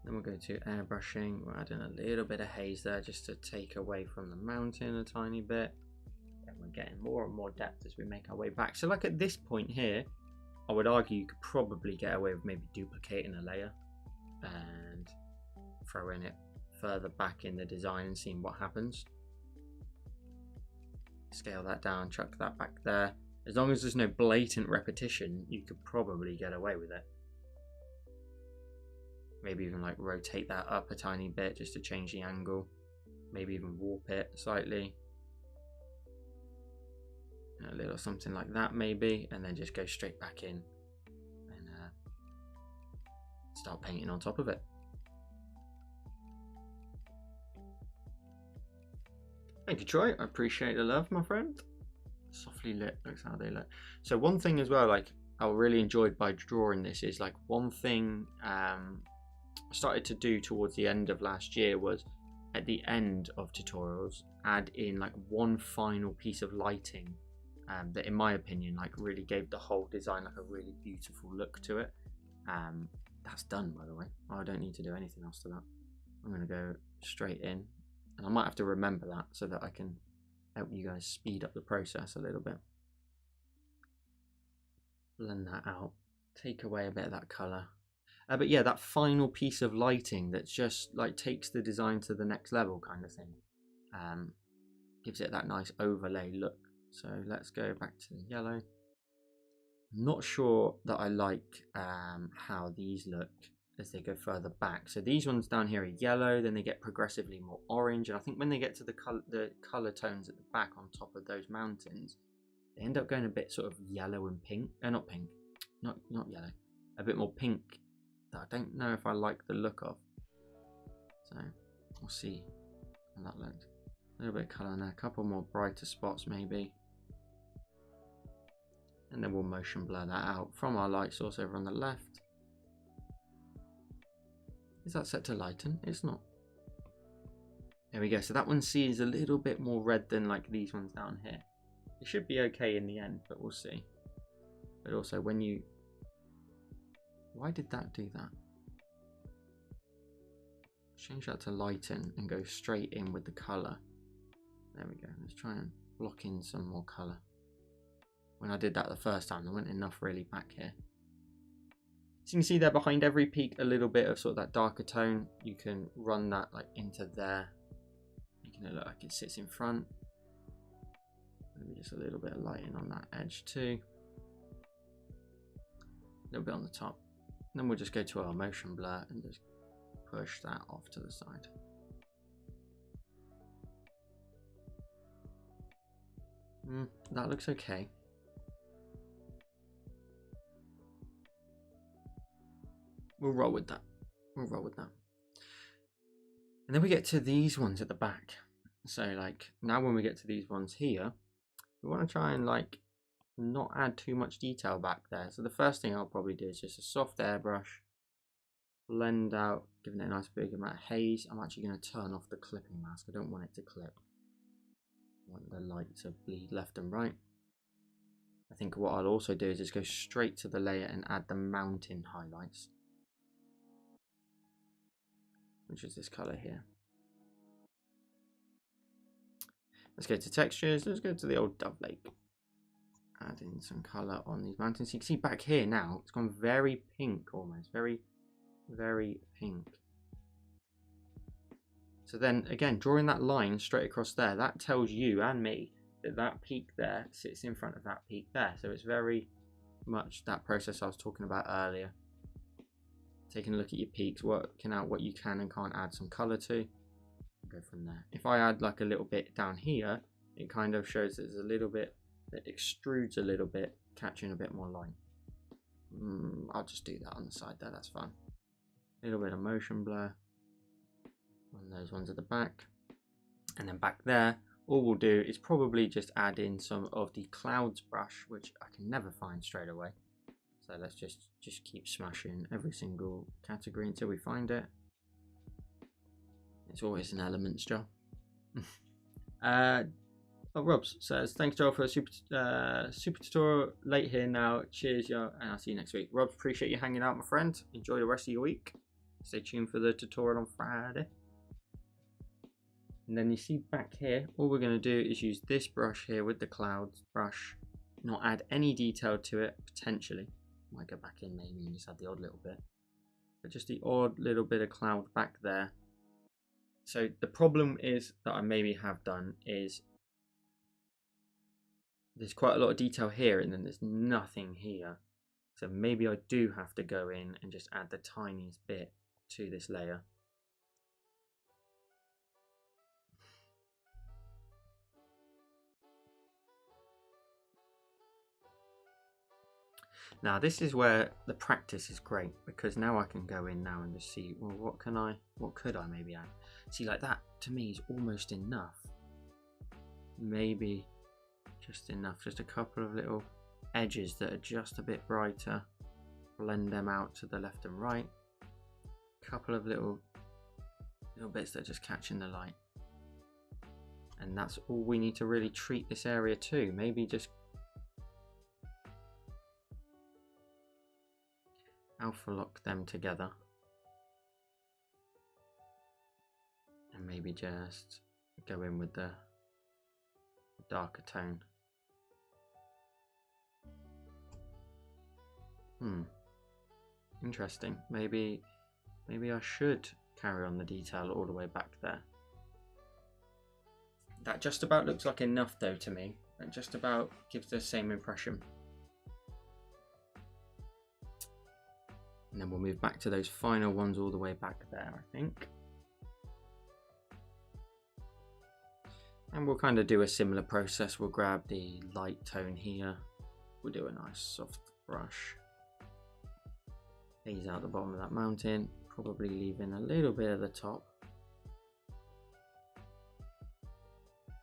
Then we'll go to airbrushing. We're adding a little bit of haze there just to take away from the mountain a tiny bit. And we're getting more and more depth as we make our way back. So like at this point here, I would argue you could probably get away with maybe duplicating a layer and throwing it further back in the design and seeing what happens. Scale that down, chuck that back there. As long as there's no blatant repetition, you could probably get away with it. Maybe even like rotate that up a tiny bit just to change the angle. Maybe even warp it slightly. A little something like that maybe, and then just go straight back in and start painting on top of it. Thank you, Troy. I appreciate the love, my friend. Softly lit looks how they look. So one thing as well, like I really enjoyed by drawing this is like one thing I started to do towards the end of last year was at the end of tutorials add in like one final piece of lighting that in my opinion like really gave the whole design like a really beautiful look to it. That's done, by the way. I don't need to do anything else to that. I'm going to go straight in, and I might have to remember that so that I can help you guys speed up the process a little bit. Blend that out, take away a bit of that color. But yeah, that final piece of lighting that just like takes the design to the next level kind of thing. Gives it that nice overlay look. So let's go back to the yellow. I'm not sure that I like how these look as they go further back. So these ones down here are yellow, then they get progressively more orange, and I think when they get to the color tones at the back on top of those mountains, they end up going a bit sort of yellow and pink. Not pink, not yellow, a bit more pink that I don't know if I like the look of. So we'll see how that looks. A little bit of colour in there, a couple more brighter spots maybe. And then we'll motion blur that out from our light source over on the left. Is that set to lighten? It's not. There we go. So that one sees a little bit more red than like these ones down here. It should be okay in the end, but we'll see. But also when you... Why did that do that? Change that to lighten and go straight in with the colour. There we go. Let's try and block in some more colour. When I did that the first time, there wasn't enough really back here. So you can see there behind every peak a little bit of sort of that darker tone. You can run that like into there, making it look like it sits in front. Maybe just a little bit of lighting on that edge too. A little bit on the top. And then we'll just go to our motion blur and just push that off to the side. That looks okay. We'll roll with that. We'll roll with that. And then we get to these ones at the back. So like now when we get to these ones here, we want to try and like not add too much detail back there. So the first thing I'll probably do is just a soft airbrush, blend out, giving it a nice big amount of haze. I'm actually going to turn off the clipping mask. I don't want it to clip. I want the light to bleed left and right. I think what I'll also do is just go straight to the layer and add the mountain highlights, which is this color here. Let's go to textures. Let's go to the old Dove Lake. Add in some color on these mountains. You can see back here now, it's gone very pink almost. Very, very pink. So then again, drawing that line straight across there, that tells you and me that that peak there sits in front of that peak there. So it's very much that process I was talking about earlier. Taking a look at your peaks, working out what you can and can't add some color to. Go from there. If I add like a little bit down here, it kind of shows that there's a little bit that extrudes a little bit, catching a bit more light. I'll just do that on the side there, that's fine. A little bit of motion blur on those ones at the back. And then back there, all we'll do is probably just add in some of the clouds brush, which I can never find straight away. So let's just keep smashing every single category until we find it. It's always an elements job. Robs says, thanks Joel for a super tutorial. Late here now. Cheers, yo, and I'll see you next week. Robs, appreciate you hanging out, my friend. Enjoy the rest of your week. Stay tuned for the tutorial on Friday. And then you see back here, all we're going to do is use this brush here with the clouds brush, not add any detail to it, potentially. Might go back in maybe and just add the odd little bit, but just the odd little bit of cloud back there. So the problem is that I maybe have done is there's quite a lot of detail here and then there's nothing here. So maybe I do have to go in and just add the tiniest bit to this layer. Now this is where the practice is great, because now I can go in now and just see, well, what could I maybe add? See, like that to me is almost enough. Maybe Just enough, just a couple of little edges that are just a bit brighter. Blend them out to the left and right. Couple of little bits that are just catching the light. And that's all we need to really treat this area to. Maybe just alpha lock them together. And maybe just go in with the darker tone. Interesting. Maybe I should carry on the detail all the way back there. That just about looks like enough though to me. It just about gives the same impression. And then we'll move back to those final ones all the way back there, I think. And we'll kind of do a similar process. We'll grab the light tone here. We'll do a nice soft brush. Ease out the bottom of that mountain, probably leaving a little bit at the top.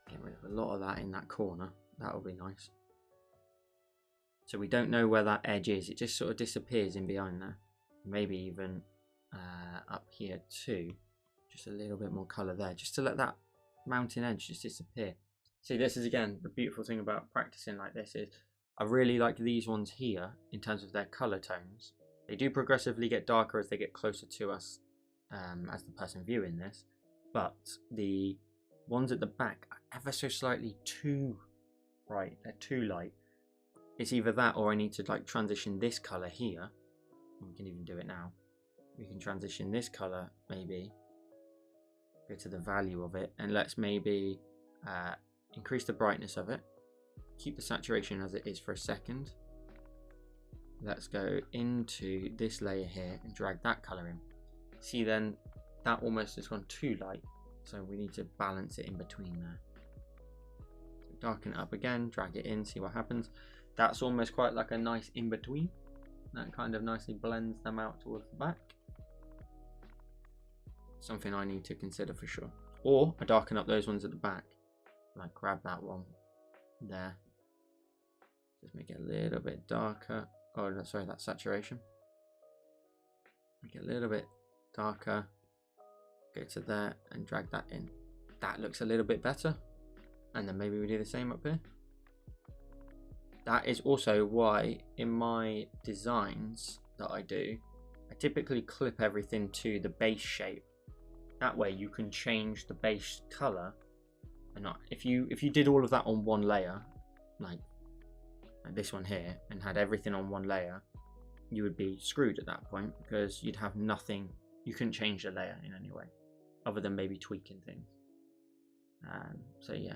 Get rid of a lot of that in that corner. That'll be nice. So we don't know where that edge is. It just sort of disappears in behind there. Maybe even up here too. Just a little bit more colour there, just to let that mountain edge just disappear. See, this is again the beautiful thing about practicing like this is I really like these ones here in terms of their colour tones. They do progressively get darker as they get closer to us as the person viewing this, but the ones at the back are ever so slightly too bright, they're too light. It's either that or I need to like transition this colour here. We can even do it now. We can transition this colour, maybe go to the value of it, and let's maybe increase the brightness of it, keep the saturation as it is for a second. Let's go into this layer here and drag that colour in. See, then that almost has gone too light, so we need to balance it in between there. So darken it up again, drag it in, see what happens. That's almost quite like a nice in between. That kind of nicely blends them out towards the back. Something I need to consider for sure. Or I darken up those ones at the back. Like grab that one there. Just make it a little bit darker. Oh, sorry, that's saturation. Make it a little bit darker. Go to there and drag that in. That looks a little bit better. And then maybe we do the same up here. That is also why in my designs that I do, I typically clip everything to the base shape. That way you can change the base color. And not, if you did all of that on one layer, like this one here, and had everything on one layer, you would be screwed at that point because you'd have nothing. You couldn't change the layer in any way, other than maybe tweaking things. So yeah.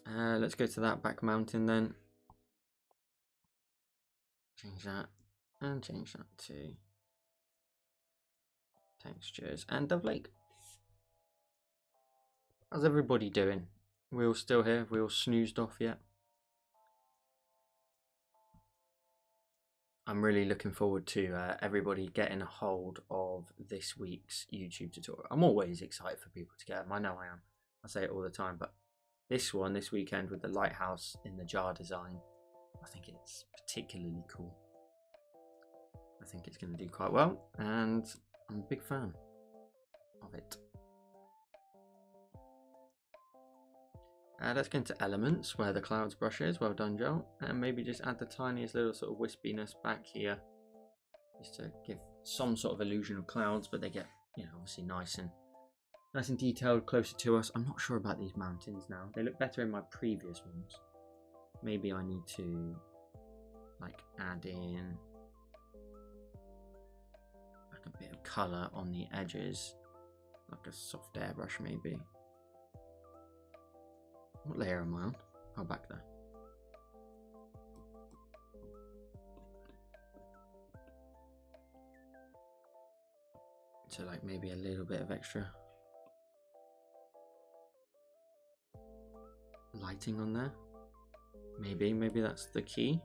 Let's go to that back mountain then. Change that and change that to textures and Dove Lake. How's everybody doing? We all still here? We all snoozed off yet? I'm really looking forward to everybody getting a hold of this week's YouTube tutorial. I'm always excited for people to get them. I know I am. I say it all the time, but this one, this weekend with the lighthouse in the jar design, I think it's particularly cool. I think it's going to do quite well, and I'm a big fan of it. Let's go into elements where the clouds brush is. Well done, Joel. And maybe just add the tiniest little sort of wispiness back here, just to give some sort of illusion of clouds, but they get, you know, obviously nice and detailed closer to us. I'm not sure about these mountains now. They look better in my previous ones. Maybe I need to like add in like a bit of colour on the edges, like a soft airbrush maybe. What layer am I on? Oh, back there. So like maybe a little bit of extra lighting on there. Maybe that's the key.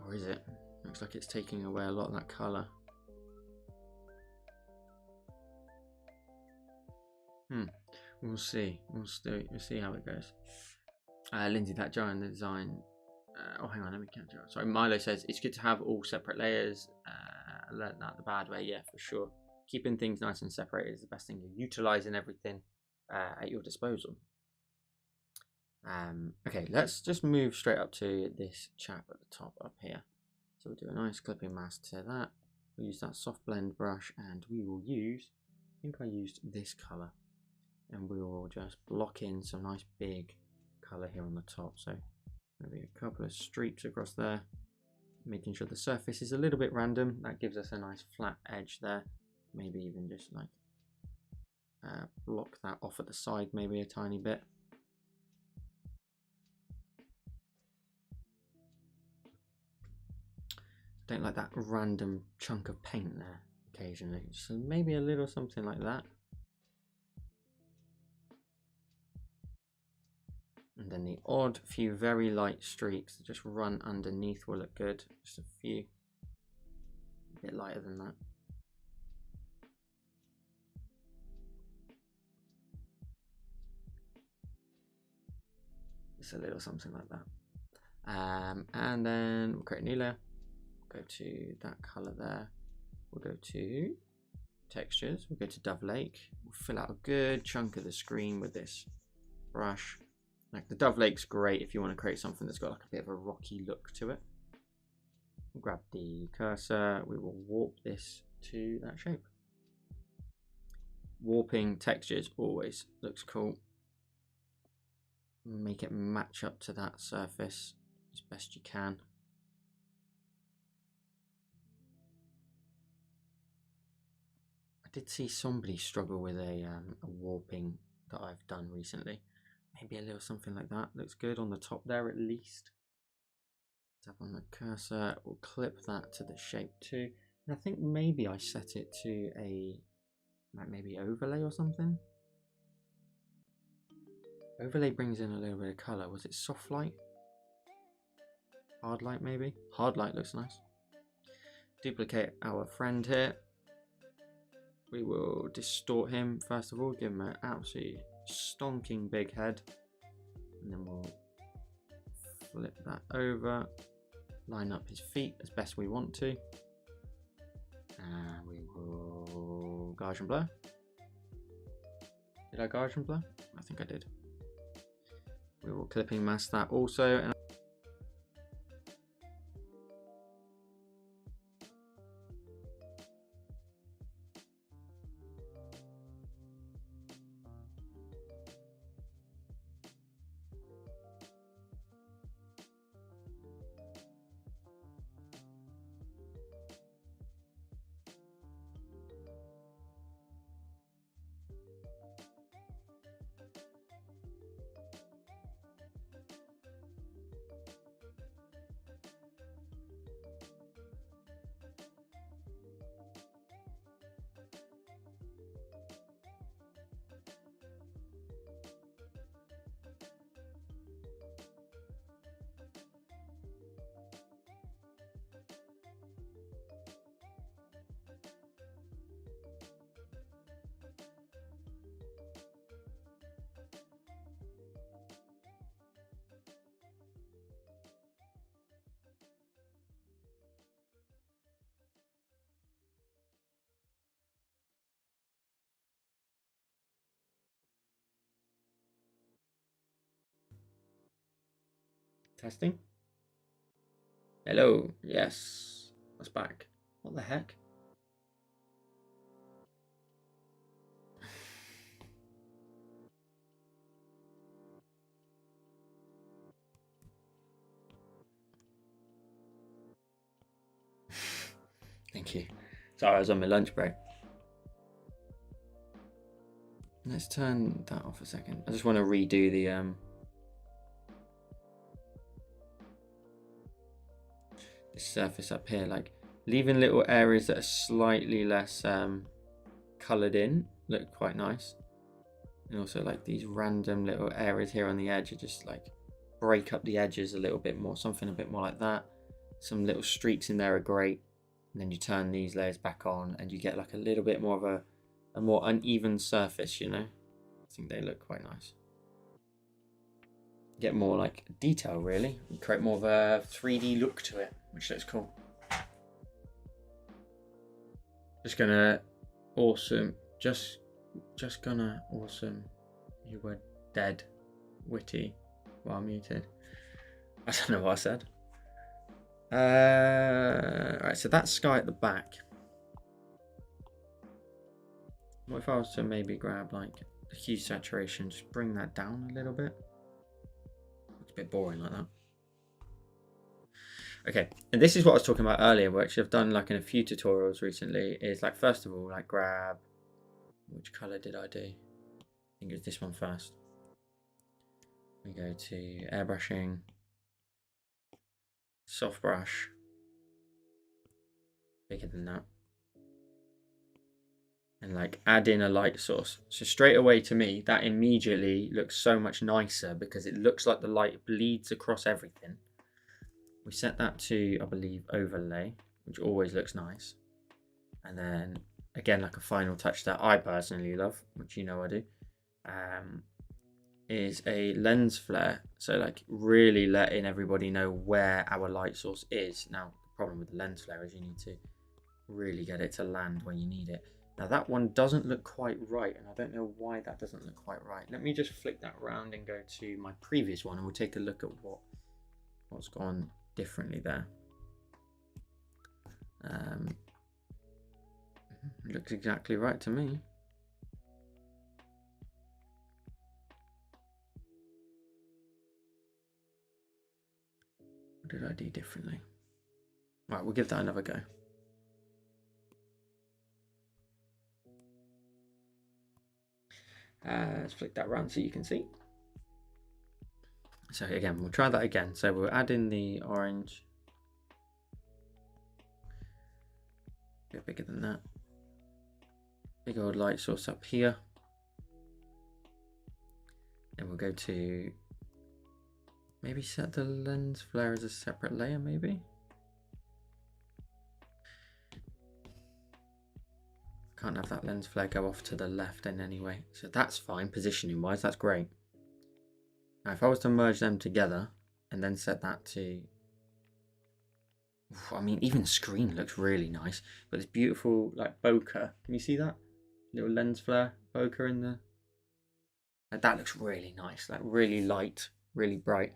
Or Or is it? Looks like it's taking away a lot of that colour. We'll see. We'll see how it goes. Lindsay, that jar in the design. Oh, hang on, let me catch up. Sorry, Milo says it's good to have all separate layers. Learned that the bad way, yeah, for sure. Keeping things nice and separated is the best thing. You're utilising everything at your disposal. Okay, let's just move straight up to this chap at the top up here. So we'll do a nice clipping mask to that. We'll use that soft blend brush, and we will use, I think I used this colour, and we will just block in some nice big colour here on the top. So maybe a couple of streaks across there, making sure the surface is a little bit random. That gives us a nice flat edge there. Maybe even just like block that off at the side, maybe a tiny bit. Don't like that random chunk of paint there occasionally, so maybe a little something like that. And then the odd few very light streaks that just run underneath will look good. Just a few, a bit lighter than that. Just a little something like that. And then we'll create a new layer. Go to that color there. We'll go to textures. We'll go to Dove Lake. We'll fill out a good chunk of the screen with this brush. Like the Dove Lake's great if you want to create something that's got like a bit of a rocky look to it. We'll grab the cursor. We will warp this to that shape. Warping textures always looks cool. Make it match up to that surface as best you can. I did see somebody struggle with a warping that I've done recently. Maybe a little something like that looks good on the top there at least. Tap on the cursor, we'll clip that to the shape too. And I think maybe I set it to a like maybe overlay or something. Overlay brings in a little bit of colour. Was it soft light? Hard light maybe? Hard light looks nice. Duplicate our friend here. We will distort him first of all, give him an absolutely stonking big head, and then we'll flip that over, line up his feet as best we want to, and we will Gaussian blur. Did I Gaussian blur? I think I did. We will clipping mask that also, and testing. Hello, yes, that's back. What the heck? Thank you. Sorry, I was on my lunch break. Let's turn that off a second. I just want to redo the surface up here, like leaving little areas that are slightly less coloured in look quite nice, and also like these random little areas here on the edge are just like break up the edges a little bit more, something a bit more like that. some little streaks in there are great. And then you turn these layers back on and you get like a little bit more of a more uneven surface, you know. I think they look quite nice. Get more like detail, really. You create more of a 3D look to it, which looks cool. Just gonna awesome. Just gonna awesome. You were dead, witty, while muted. I don't know what I said. Right, so that's sky at the back. What if I was to maybe grab like the hue saturation, just bring that down a little bit? Looks a bit boring like that. Okay, and this is what I was talking about earlier, which I've done like in a few tutorials recently, is like first of all, like grab, which color did I do? I think it was this one first. We go to airbrushing, soft brush, bigger than that. And like add in a light source. So straight away to me, that immediately looks so much nicer because it looks like the light bleeds across everything. We set that to, I believe, overlay, which always looks nice. And then again, like a final touch that I personally love, which you know I do, is a lens flare. So like really letting everybody know where our light source is. Now, the problem with the lens flare is you need to really get it to land when you need it. Now that one doesn't look quite right, and I don't know why that doesn't look quite right. Let me just flick that around and go to my previous one, and we'll take a look at what's gone differently there. Looks exactly right to me. What did I do differently? Right, we'll give that another go. Let's flick that around so you can see. So again, we'll try that again. So we'll add in the orange. A bit bigger than that. Big old light source up here. And we'll go to maybe set the lens flare as a separate layer, maybe. Can't have that lens flare go off to the left in any way. So that's fine, positioning wise, that's great. Now if I was to merge them together and then set that to, I mean, even screen looks really nice, but this beautiful like bokeh, can you see that? Little lens flare bokeh in there. Like, that looks really nice, like really light, really bright,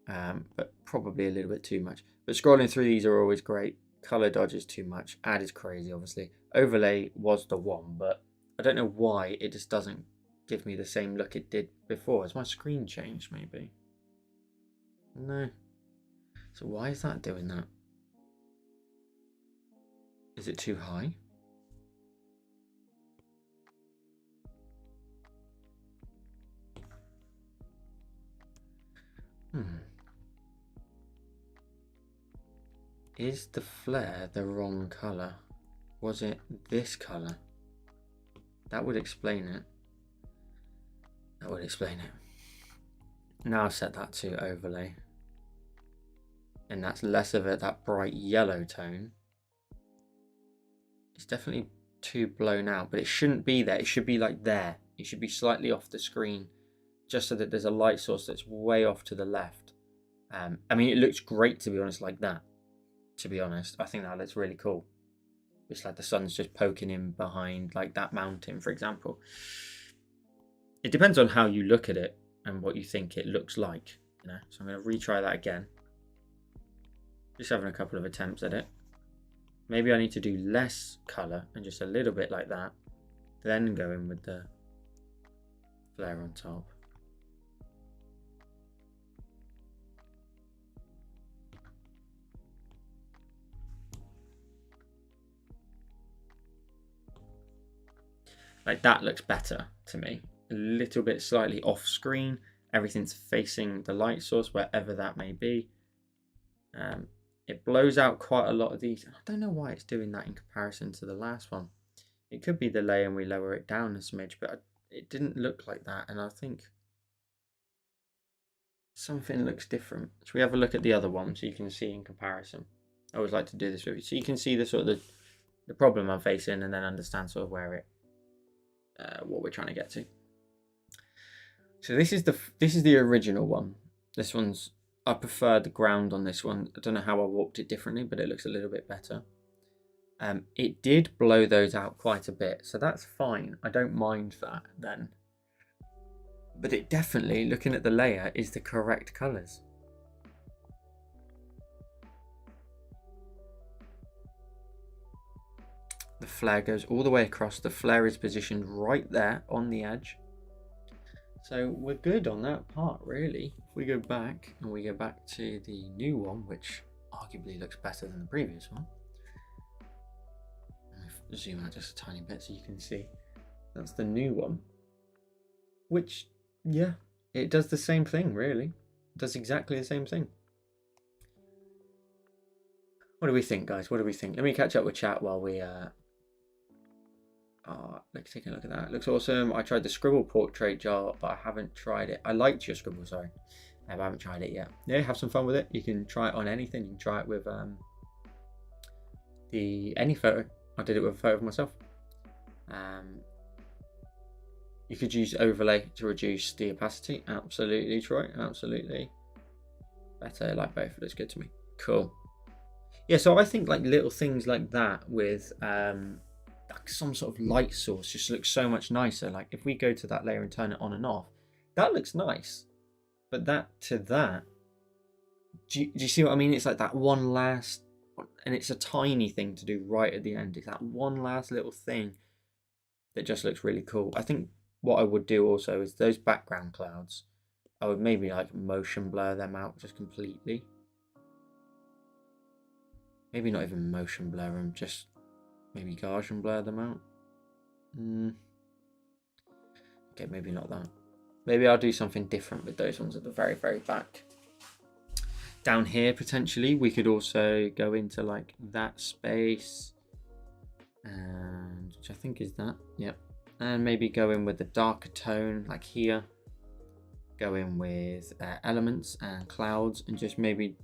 but probably a little bit too much. But scrolling through these are always great. Color dodge is too much. Add is crazy, obviously. Overlay was the one, but I don't know why it just doesn't give me the same look it did before. Has my screen changed, maybe? No. So why is that doing that? Is it too high? Is the flare the wrong color? Was it this color? That would explain it. That would explain it. Now I've set that to overlay. And that's less of it, that bright yellow tone. It's definitely too blown out, but it shouldn't be there. It should be like there. It should be slightly off the screen, just so that there's a light source that's way off to the left. I mean, it looks great, to be honest, like that. To be honest, I think that looks really cool. It's like the sun's just poking in behind like that mountain, for example. It depends on how you look at it and what you think it looks like, you know. So I'm going to retry that again. Just having a couple of attempts at it. Maybe I need to do less color and just a little bit like that, then go in with the flare on top. Like that looks better to me. A little bit slightly off screen. Everything's facing the light source, wherever that may be. It blows out quite a lot of these. I don't know why it's doing that in comparison to the last one. It could be the layer and we lower it down a smidge, but it didn't look like that. And I think something looks different. Should we have a look at the other one so you can see in comparison? I always like to do this with you so you can see the sort of the problem I'm facing and then understand sort of where it what we're trying to get to. So this is the original one. This one's, I prefer the ground on this one. I don't know how I warped it differently, but it looks a little bit better. It did blow those out quite a bit, so that's fine. I don't mind that then. But it definitely, looking at the layer, is the correct colours. The flare goes all the way across. The flare is positioned right there on the edge. So we're good on that part, really. If we go back and we go back to the new one, which arguably looks better than the previous one. I'll zoom out just a tiny bit so you can see. That's the new one. Which, yeah, it does the same thing, really. It does exactly the same thing. What do we think, guys? What do we think? Let me catch up with chat while we let's take a look at that. It looks awesome. I tried the scribble portrait jar, but I haven't tried it. I liked your scribble, sorry. I haven't tried it yet. Yeah, have some fun with it. You can try it on anything. You can try it with any photo. I did it with a photo of myself. You could use overlay to reduce the opacity. Absolutely, Troy. Absolutely. Better, like both. Looks good to me. Cool. Yeah, so I think like little things like that with like some sort of light source just looks so much nicer. Like if we go to that layer and turn it on and off, that looks nice. But that to that, do you see what I mean? It's like that one last, and it's a tiny thing to do right at the end. It's that one last little thing that just looks really cool. I think what I would do also is those background clouds, I would maybe like motion blur them out just completely. Maybe not even motion blur them, just maybe Gaussian blur them out. Okay, maybe not that. Maybe I'll do something different with those ones at the very, very back. Down here, potentially, we could also go into like that space, and which I think is that. Yep. And maybe go in with the darker tone, like here. Go in with elements and clouds, and just maybe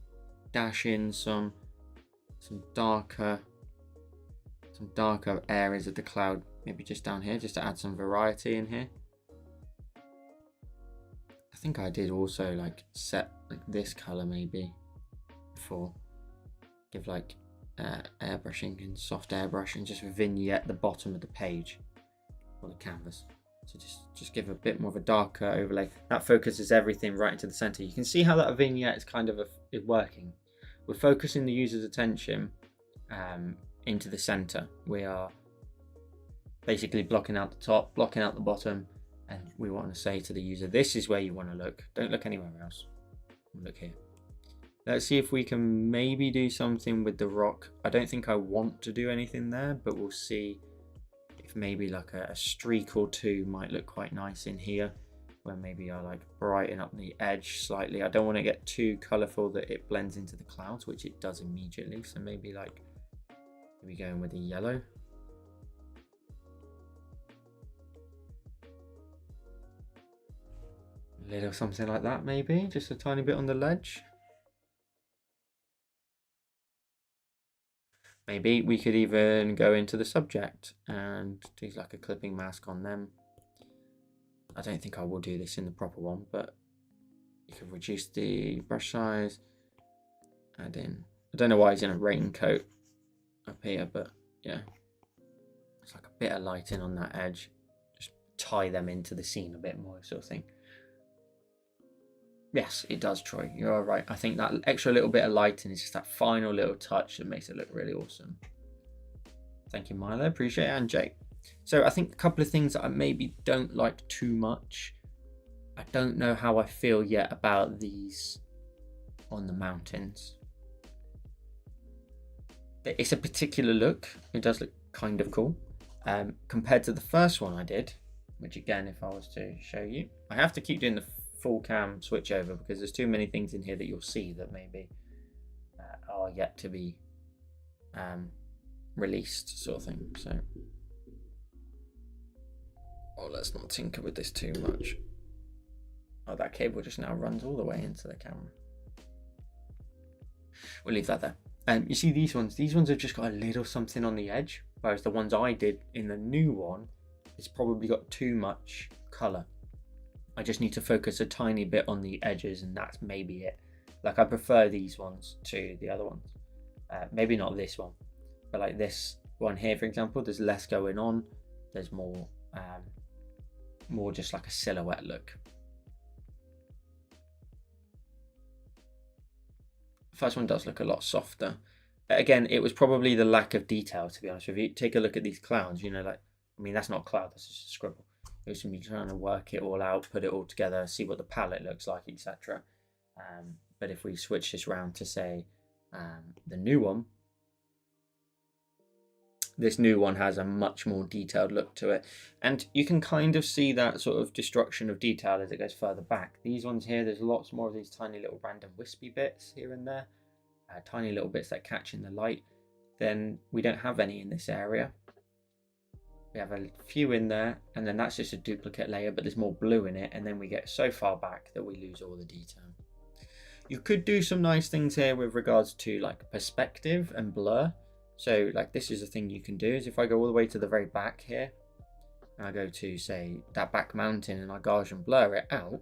dash in some darker areas of the cloud, maybe just down here, just to add some variety in here. I think I did also like set like this color maybe before, give like airbrushing and soft airbrush and just vignette the bottom of the page or the canvas. So just give a bit more of a darker overlay. That focuses everything right into the center. You can see how that vignette is kind of is working. We're focusing the user's attention into the center. We are basically blocking out the top, blocking out the bottom, and we want to say to the user, this is where you want to look. Don't look anywhere else. Look here. Let's see if we can maybe do something with the rock. I don't think I want to do anything there, but we'll see if maybe like a streak or two might look quite nice in here, where maybe I like brighten up the edge slightly. I don't want to get too colorful that it blends into the clouds, which it does immediately. So maybe like, maybe going with the yellow. A little something like that, maybe just a tiny bit on the ledge. Maybe we could even go into the subject and do like a clipping mask on them. I don't think I will do this in the proper one, but you can reduce the brush size, add in, I don't know why he's in a raincoat up here, but yeah, it's like a bit of lighting on that edge, just tie them into the scene a bit more, sort of thing. Yes, it does, Troy. You're all right. I think that extra little bit of lighting is just that final little touch that makes it look really awesome. Thank you, Milo. Appreciate it. And Jake. So I think a couple of things that I maybe don't like too much. I don't know how I feel yet about these on the mountains. It's a particular look. It does look kind of cool. Compared to the first one I did, which again, if I was to show you, I have to keep doing the full cam switch over because there's too many things in here that you'll see that maybe are yet to be released, sort of thing. So let's not tinker with this too much. Oh, that cable just now runs all the way into the camera. We'll leave that there. You see these ones have just got a little something on the edge, whereas the ones I did in the new one, it's probably got too much color. I just need to focus a tiny bit on the edges, and that's maybe it. Like, I prefer these ones to the other ones. Maybe not this one, but like this one here, for example, there's less going on. There's more just like a silhouette look. First one does look a lot softer. Again, it was probably the lack of detail, to be honest with you. Take a look at these clouds, you know, like, I mean, that's not a cloud, that's just a scribble. It was me trying to work it all out, put it all together, see what the palette looks like, etc. But if we switch this round to, say, the new one, this new one has a much more detailed look to it. And you can kind of see that sort of destruction of detail as it goes further back. These ones here, there's lots more of these tiny little random wispy bits here and there. Tiny little bits that catch in the light. Then we don't have any in this area. We have a few in there, and then that's just a duplicate layer, but there's more blue in it, and then we get so far back that we lose all the detail. You could do some nice things here with regards to like perspective and blur. So like this is a thing you can do, is if I go all the way to the very back here, and I go to, say, that back mountain, and I Gaussian blur it out,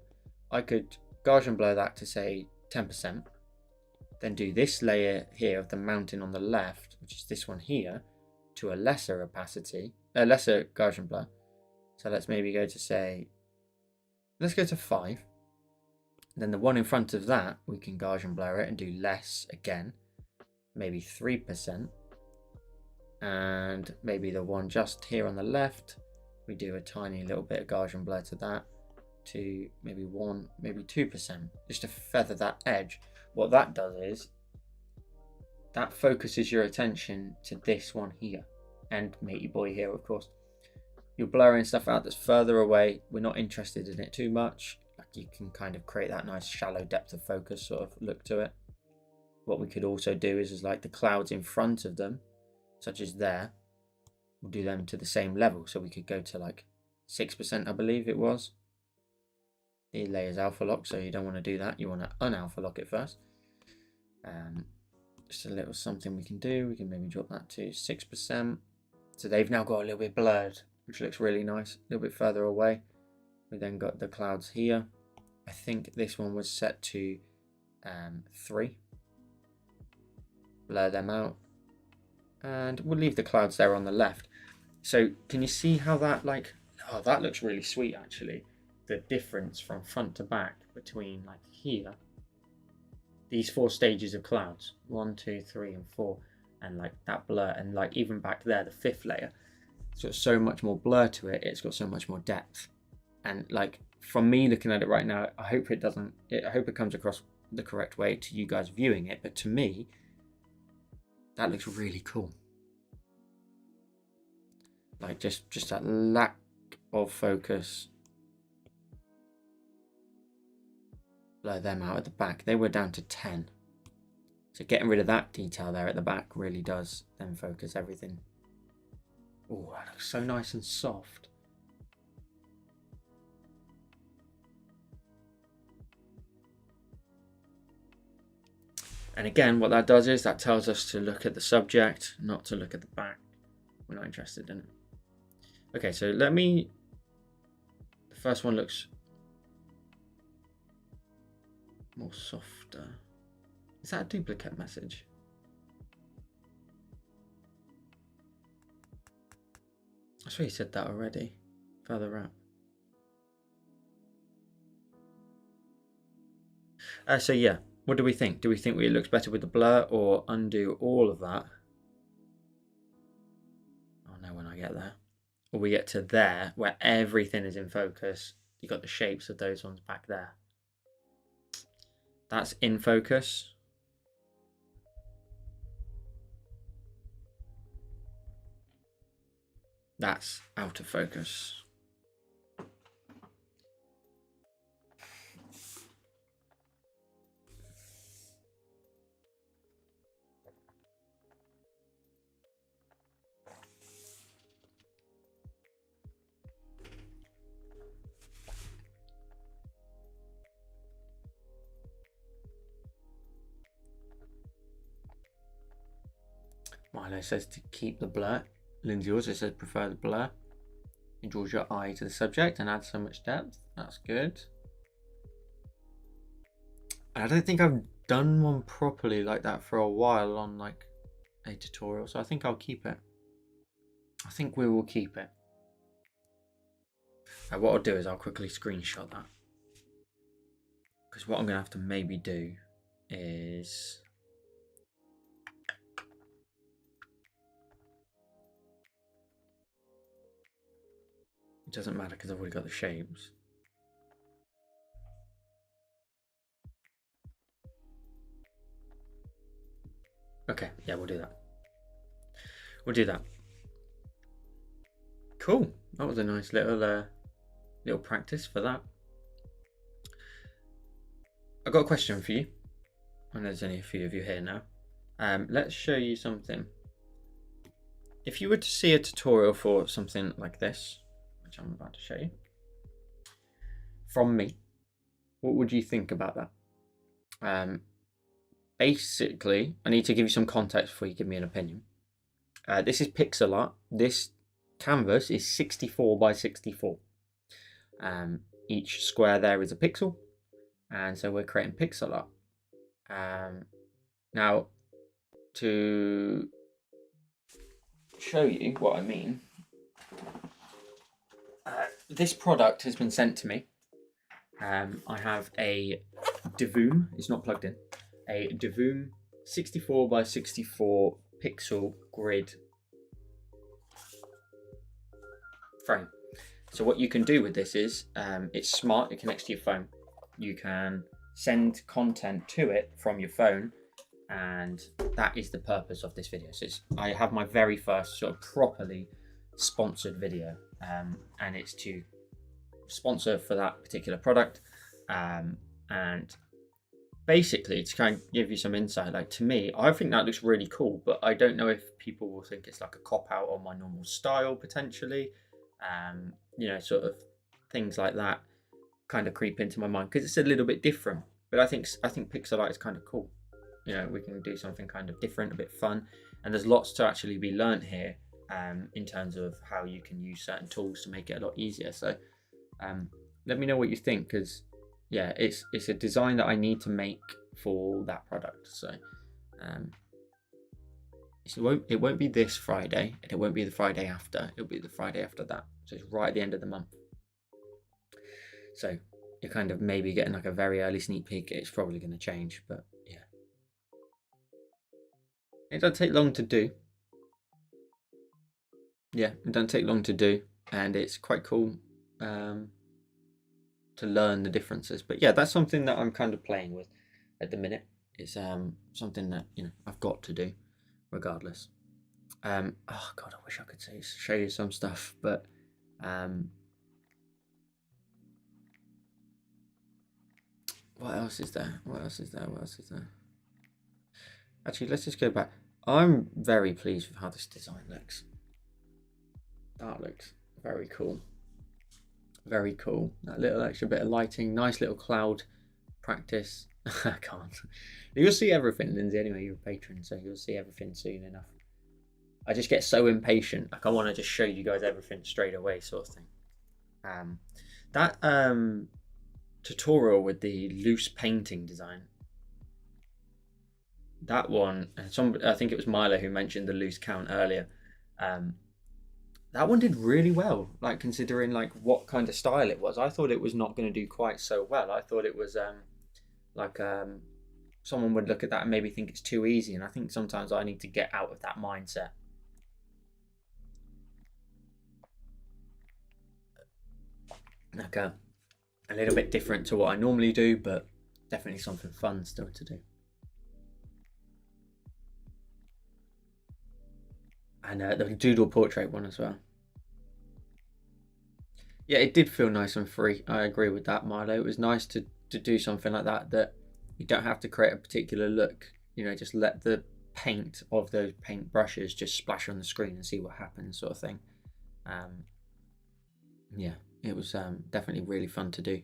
I could Gaussian blur that to, say, 10%. Then do this layer here of the mountain on the left, which is this one here, to a lesser opacity, a lesser Gaussian blur. So let's maybe go to, say, let's go to 5. Then the one in front of that, we can Gaussian blur it and do less again, maybe 3%. And maybe the one just here on the left, we do a tiny little bit of Gaussian blur to that, to maybe 1, maybe 2%, just to feather that edge. What that does is, that focuses your attention to this one here, and matey boy here, of course. You're blurring stuff out that's further away. We're not interested in it too much. Like, you can kind of create that nice shallow depth of focus sort of look to it. What we could also do is like the clouds in front of them, such as there, we'll do them to the same level. So we could go to like 6%, I believe it was. The layer's alpha lock, so you don't want to do that. You want to un-alpha lock it first. Just a little something we can do. We can maybe drop that to 6%. So they've now got a little bit blurred, which looks really nice. A little bit further away. We then got the clouds here. I think this one was set to 3. Blur them out. And we'll leave the clouds there on the left. So can you see how that, like, oh, that looks really sweet actually. The difference from front to back between like here, these 4 stages of clouds, 1, 2, 3, and 4, and like that blur, and like even back there, the 5th layer, it's got so much more blur to it. It's got so much more depth, and like from me looking at it right now, I hope it doesn't. I hope it comes across the correct way to you guys viewing it, but to me, that looks really cool. Like just that lack of focus. Blur them out at the back. They were down to 10. So getting rid of that detail there at the back really does then focus everything. Oh, that looks so nice and soft. And again, what that does is that tells us to look at the subject, not to look at the back. We're not interested in it. Okay, so the first one looks more softer. Is that a duplicate message? I swear you said that already. Further up. So yeah, what do we think? Do we think it looks better with the blur, or undo all of that? Oh no, when I get there. Or we get to there, where everything is in focus. You got the shapes of those ones back there. That's in focus. That's out of focus. Milo says to keep the blur. Lindsay also says prefer the blur. It draws your eye to the subject and adds so much depth. That's good. I don't think I've done one properly like that for a while on like a tutorial, so I think I'll keep it. I think we will keep it. What I'll do is I'll quickly screenshot that, because what I'm going to have to maybe do is it doesn't matter because I've already got the shapes. Okay, yeah, we'll do that. We'll do that. Cool. That was a nice little practice for that. I've got a question for you. And there's only a few of you here now. Let's show you something. If you were to see a tutorial for something like this, which I'm about to show you, from me, what would you think about that? Basically, I need to give you some context before you give me an opinion. This is pixel art. This canvas is 64 by 64. Each square there is a pixel, and so we're creating pixel art. Now, to show you what I mean, this product has been sent to me. I have a Devoom, it's not plugged in, a Devoom 64 by 64 pixel grid frame. So what you can do with this is, it's smart, it connects to your phone. You can send content to it from your phone, and that is the purpose of this video. So I have my very first sort of properly sponsored video, and it's to sponsor for that particular product, and basically to kind of give you some insight. Like, to me, I think that looks really cool, but I don't know if people will think it's like a cop out on my normal style potentially. You know, sort of things like that kind of creep into my mind because it's a little bit different. But I think pixel art is kind of cool. You know, we can do something kind of different, a bit fun, and there's lots to actually be learned here, in terms of how you can use certain tools to make it a lot easier. So let me know what you think, because yeah, it's a design that I need to make for that product. So it won't be this Friday, and it won't be the Friday after. It'll be the Friday after that. So it's right at the end of the month. So you're kind of maybe getting like a very early sneak peek. It's probably going to change, but yeah. It doesn't take long to do. Yeah, it doesn't take long to do, and it's quite cool to learn the differences. But yeah, that's something that I'm kind of playing with at the minute. It's something that, you know, I've got to do regardless. Oh god, I wish I could show you some stuff, but what else is there? Actually, let's just go back. I'm very pleased with how this design looks. That looks very cool. Very cool. That little extra bit of lighting, nice little cloud practice. I can't. You'll see everything, Lindsay. Anyway, you're a patron, so you'll see everything soon enough. I just get so impatient. Like, I want to just show you guys everything straight away, sort of thing. That tutorial with the loose painting design, that one, I think it was Milo who mentioned the loose count earlier. That one did really well, like, considering like what kind of style it was. I thought it was not going to do quite so well. I thought it was someone would look at that and maybe think it's too easy, and I think sometimes I need to get out of that mindset. Like a little bit different to what I normally do, but definitely something fun still to do. And the doodle portrait one as well. Yeah, it did feel nice and free. I agree with that, Milo. It was nice to do something like that you don't have to create a particular look. You know, just let the paint of those paint brushes just splash on the screen and see what happens, sort of thing. Yeah, it was definitely really fun to do.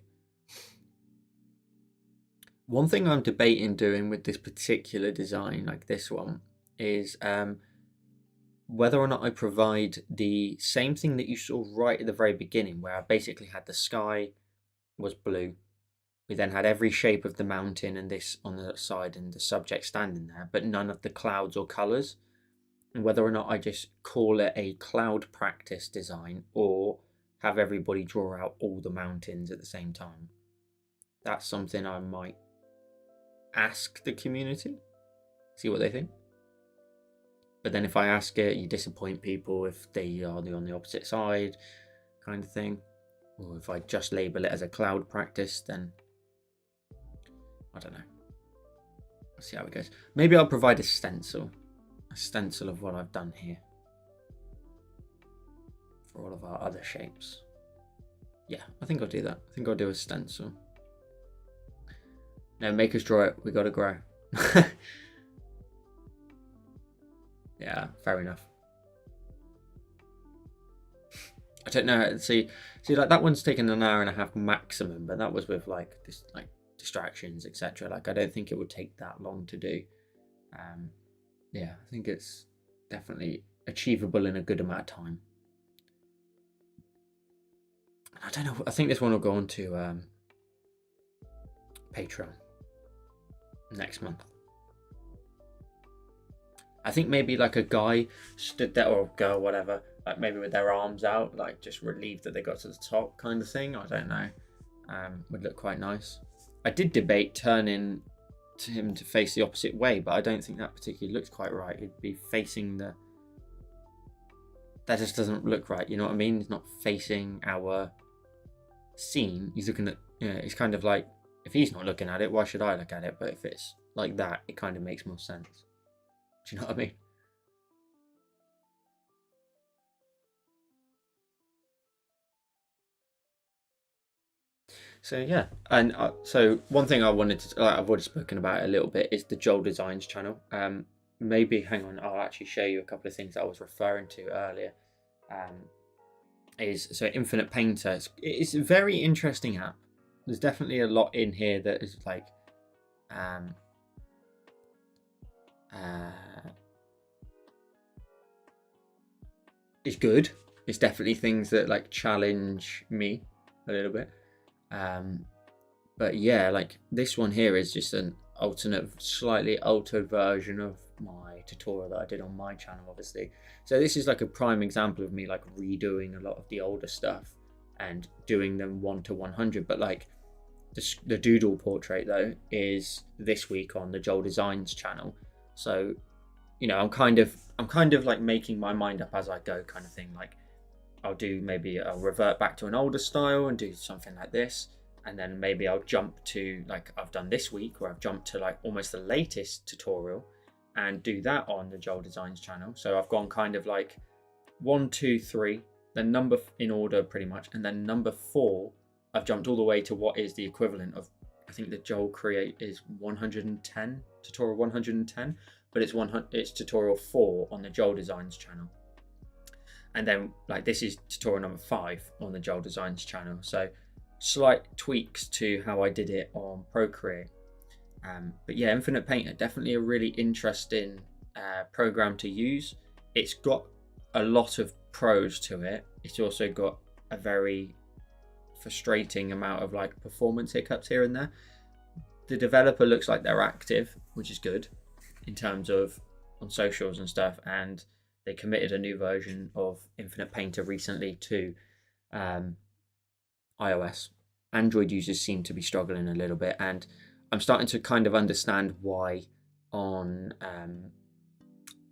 One thing I'm debating doing with this particular design, like this one, is whether or not I provide the same thing that you saw right at the very beginning, where I basically had the sky was blue. We then had every shape of the mountain and this on the side and the subject standing there, but none of the clouds or colours. And whether or not I just call it a cloud practice design or have everybody draw out all the mountains at the same time. That's something I might ask the community, see what they think. But then if I ask it, you disappoint people if they are on the opposite side, kind of thing. Or if I just label it as a cloud practice, then I don't know. Let's see how it goes. Maybe I'll provide a stencil of what I've done here for all of our other shapes. Yeah, I think I'll do that. I think I'll do a stencil. No, make us draw it. We got to grow. Yeah, fair enough. I don't know. See, like that one's taken an hour and a half maximum, but that was with like this, like distractions, etc. Like I don't think it would take that long to do. Yeah, I think it's definitely achievable in a good amount of time. I don't know. I think this one will go on to Patreon next month. I think maybe like a guy stood there, or girl, whatever, like maybe with their arms out, like just relieved that they got to the top kind of thing. I don't know. Would look quite nice. I did debate turning to him to face the opposite way, but I don't think that particularly looks quite right. He'd be facing the... That just doesn't look right, you know what I mean? He's not facing our scene. He's looking at, you know, it's kind of like, if he's not looking at it, why should I look at it? But if it's like that, it kind of makes more sense. Do you know what I mean? So yeah, and so one thing I wanted to, like, I've already spoken about it a little bit, is the Joel Designs channel. Maybe hang on, I'll actually show you a couple of things that I was referring to earlier. Is so Infinite Painter. It's a very interesting app. There's definitely a lot in here that is like, it's good. It's definitely things that like challenge me a little bit. But yeah, like this one here is just an alternate, slightly altered version of my tutorial that I did on my channel, obviously. So this is like a prime example of me like redoing a lot of the older stuff and doing them 1 to 100. But like the doodle portrait though is this week on the Joel Designs channel. So, you know, I'm kind of like making my mind up as I go, kind of thing. Like I'll revert back to an older style and do something like this, and then maybe I'll jump to, like I've done this week, where I've jumped to like almost the latest tutorial and do that on the Joel Designs channel. So I've gone kind of like 1, 2, 3, then number in order pretty much, and then number 4 I've jumped all the way to what is the equivalent of, I think the Joel Create is 110, tutorial 110, but it's tutorial 4 on the Joel Designs channel. And then like this is tutorial number 5 on the Joel Designs channel. So slight tweaks to how I did it on Procreate. But yeah, Infinite Painter, definitely a really interesting program to use. It's got a lot of pros to it. It's also got a very frustrating amount of like performance hiccups here and there. The developer looks like they're active, which is good in terms of on socials and stuff, and they committed a new version of Infinite Painter recently to iOS. Android users seem to be struggling a little bit, and I'm starting to kind of understand why on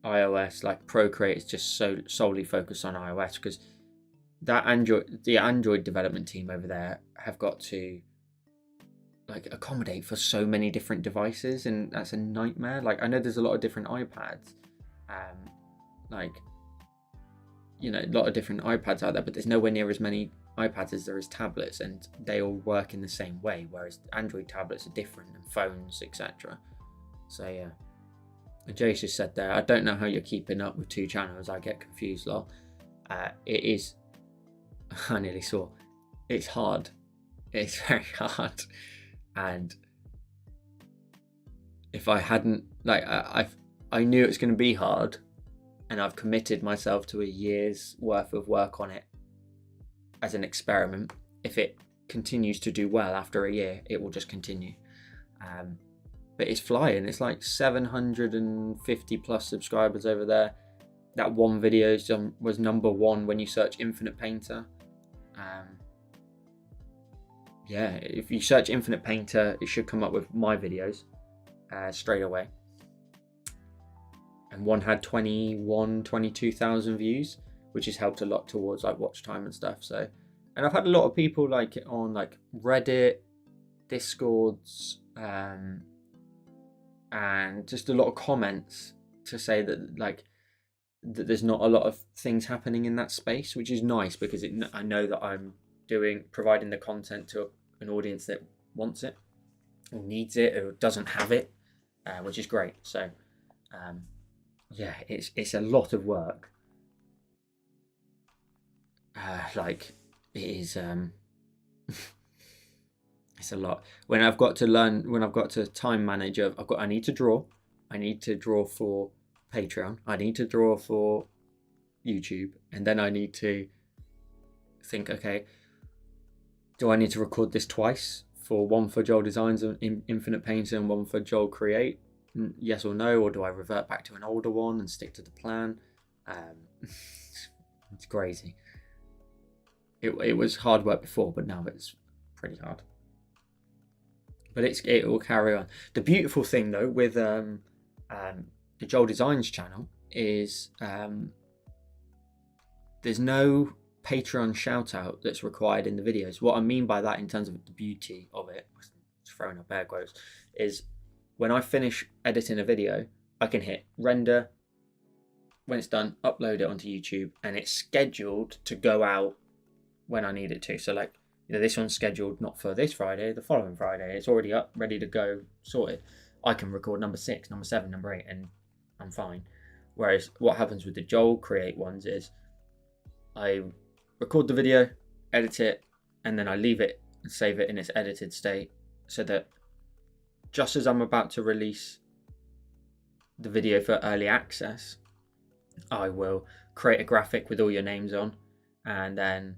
iOS, like Procreate is just so solely focused on iOS, because the Android development team over there have got to like accommodate for so many different devices, and that's a nightmare. Like I know there's a lot of different iPads, like, you know, a lot of different iPads out there, but there's nowhere near as many iPads as there is tablets, and they all work in the same way, whereas Android tablets are different, and phones, etc. So yeah, and Jace just said there, I don't know how you're keeping up with 2 channels, I get confused, lol. It is, I nearly saw, it's hard, it's very hard, and if I hadn't, like, I knew it was going to be hard, and I've committed myself to a year's worth of work on it as an experiment. If it continues to do well after a year, it will just continue. But it's flying. It's like 750 plus subscribers over there. That one video was number one when you search Infinite Painter. Yeah, if you search Infinite Painter, it should come up with my videos straight away. And one had 22,000 views, which has helped a lot towards like watch time and stuff. So, and I've had a lot of people like it on like Reddit, Discords, and just a lot of comments to say that like that there's not a lot of things happening in that space, which is nice because I know that I'm providing the content to an audience that wants it or needs it or doesn't have it, which is great. So yeah, it's a lot of work. Like it is it's a lot. When I've got to time manage, I need to draw for Patreon, I need to draw for YouTube, and then I need to think, okay, do I need to record this twice? One for Joel Designs and Infinite Painter and one for Joel Create? Yes or no? Or do I revert back to an older one and stick to the plan? It's crazy. It was hard work before, but now it's pretty hard. But it will carry on. The beautiful thing though with the Joel Designs channel is there's no Patreon shout out that's required in the videos. What I mean by that, in terms of the beauty of it, just throwing up air quotes, is when I finish editing a video, I can hit render. When it's done, upload it onto YouTube, and it's scheduled to go out when I need it to. So like, this one's scheduled not for this Friday, the following Friday. It's already up, ready to go, sorted. I can record number 6, number 7, number 8, and I'm fine. Whereas what happens with the Joel Create ones is I record the video, edit it, and then I leave it and save it in its edited state, so that just as I'm about to release the video for early access, I will create a graphic with all your names on, and then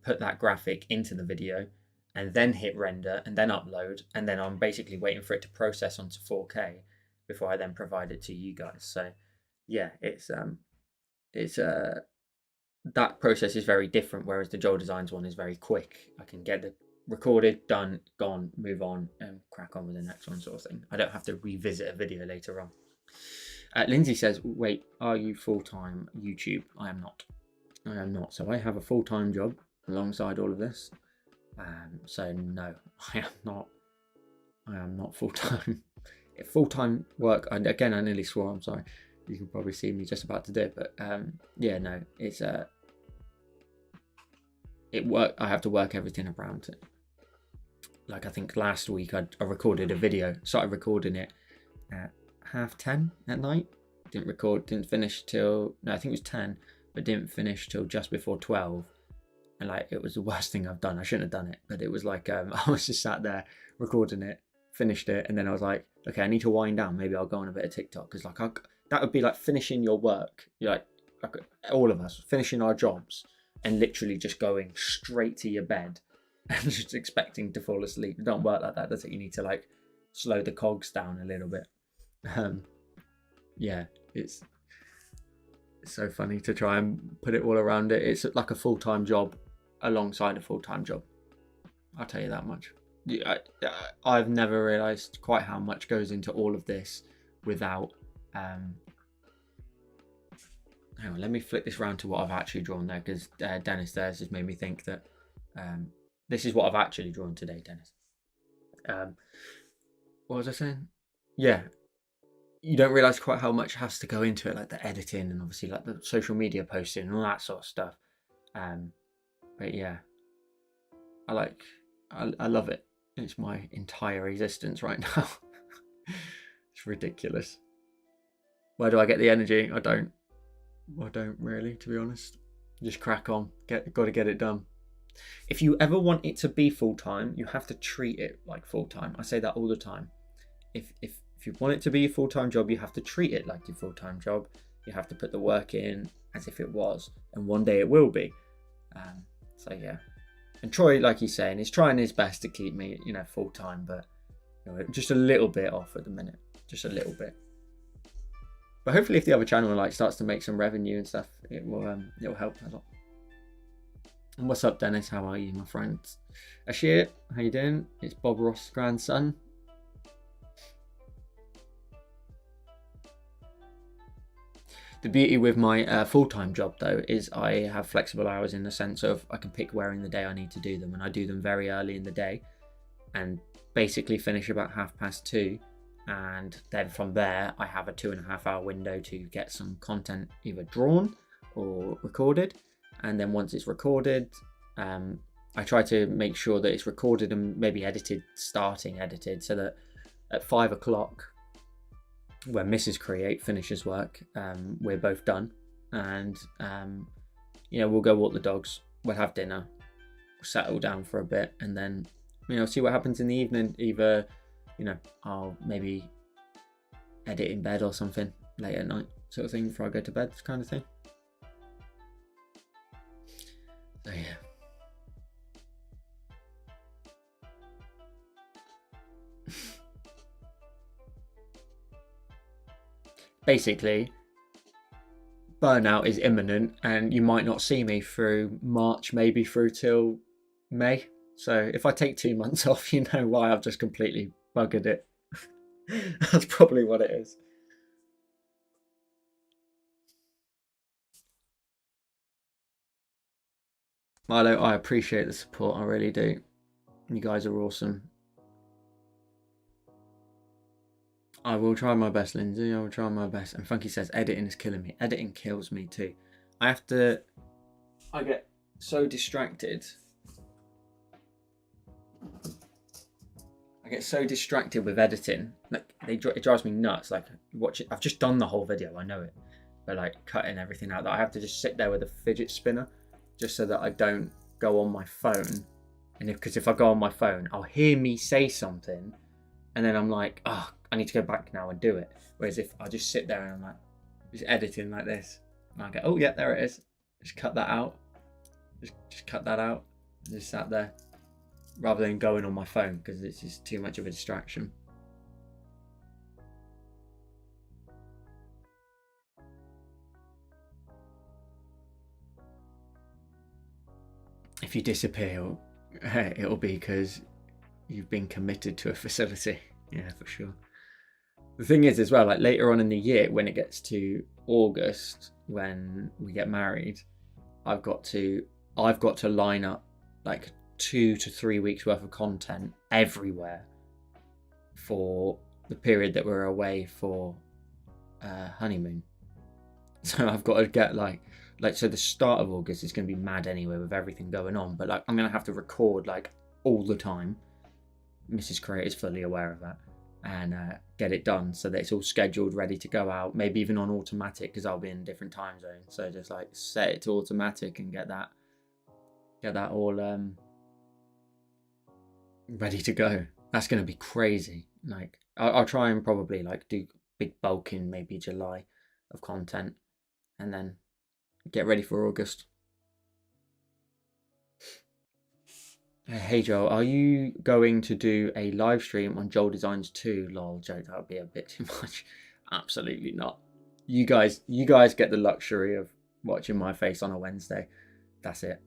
put that graphic into the video, and then hit render, and then upload, and then I'm basically waiting for it to process onto 4K before I then provide it to you guys. So yeah, it's that process is very different, whereas the Joel Designs one is very quick. I can get it recorded, done, gone, move on, and crack on with the next one, sort of thing. I don't have to revisit a video later on. Lindsay says, wait, are you full-time YouTube? I am not. So I have a full-time job alongside all of this. So no, I am not full-time. Full-time work, and again, I nearly swore, I'm sorry. You can probably see me just about to do it, but yeah, no, it's I have to work everything around it. Like I think last week I recorded a video, started recording it at 10:30 at night. Didn't finish till, no, I think it was 10, but didn't finish till just before 12. And like, it was the worst thing I've done. I shouldn't have done it, but it was like, I was just sat there recording it, finished it, and then I was like, okay, I need to wind down. Maybe I'll go on a bit of TikTok, because like that would be like finishing your work. You're like all of us finishing our jobs and literally just going straight to your bed and just expecting to fall asleep. It don't work like that, does it? You need to like slow the cogs down a little bit. Yeah, it's so funny to try and put it all around it. It's like a full-time job alongside a full-time job. I'll tell you that much. I've never realised quite how much goes into all of this without hang on, let me flip this round to what I've actually drawn there, because Dennis there's just made me think that this is what I've actually drawn today, Dennis. What was I saying? Yeah, you don't realise quite how much has to go into it, like the editing and obviously like the social media posting and all that sort of stuff. But yeah, I love it. It's my entire existence right now. It's ridiculous. Where do I get the energy? I don't really, to be honest. Just crack on. Got to get it done. If you ever want it to be full-time, you have to treat it like full-time. I say that all the time. If you want it to be a full-time job, you have to treat it like your full-time job. You have to put the work in as if it was, and one day it will be. So yeah. And Troy, like he's saying, is trying his best to keep me, full time, but just a little bit off at the minute, just a little bit. But hopefully, if the other channel starts to make some revenue and stuff, it'll help a lot. And what's up, Dennis? How are you, my friend? Ashir, how you doing? It's Bob Ross' grandson. The beauty with my full-time job, though, is I have flexible hours in the sense of I can pick where in the day I need to do them, and I do them very early in the day and basically finish about 2:30. And then from there, I have a 2.5 hour window to get some content either drawn or recorded. And then once it's recorded, I try to make sure that it's recorded and maybe edited, so that at 5 o'clock, when Mrs. Create finishes work, we're both done. And, we'll go walk the dogs, we'll have dinner, we'll settle down for a bit, and then, see what happens in the evening. Either, I'll maybe edit in bed or something late at night, sort of thing, before I go to bed, kind of thing. So yeah. Basically, burnout is imminent, and you might not see me through March, maybe through till May. So if I take 2 months off, you know why. I've just completely buggered it. That's probably what it is. Milo, I appreciate the support. I really do. You guys are awesome. I will try my best, Lindsay. I will try my best. And Funky says, editing is killing me. Editing kills me too. I get so distracted. With editing. It drives me nuts. Watch it. I've just done the whole video. I know it. But cutting everything out, that I have to just sit there with a fidget spinner, just so that I don't go on my phone. And because if I go on my phone, I'll hear me say something, and then I'm like, oh, I need to go back now and do it. Whereas if I just sit there and I'm just editing like this, and I go, oh yeah, there it is. Just cut that out. Just cut that out. And just sat there, rather than going on my phone, because it's just too much of a distraction. If you disappear, it'll be because you've been committed to a facility. Yeah, for sure. The thing is as well, later on in the year, when it gets to August, when we get married, I've got to line up 2 to 3 weeks worth of content everywhere for the period that we're away for honeymoon. So I've got to get so the start of August is going to be mad anyway with everything going on, but I'm going to have to record all the time. Mrs. Create is fully aware of that, and get it done so that it's all scheduled, ready to go out, maybe even on automatic, because I'll be in a different time zone. So just set it to automatic and get that all ready to go. That's going to be crazy. I'll try and probably do big bulk in maybe July of content, and then get ready for August. Hey Joel, are you going to do a live stream on Joel Designs 2? Lol, joke, that would be a bit too much. Absolutely not. You guys get the luxury of watching my face on a Wednesday. That's it.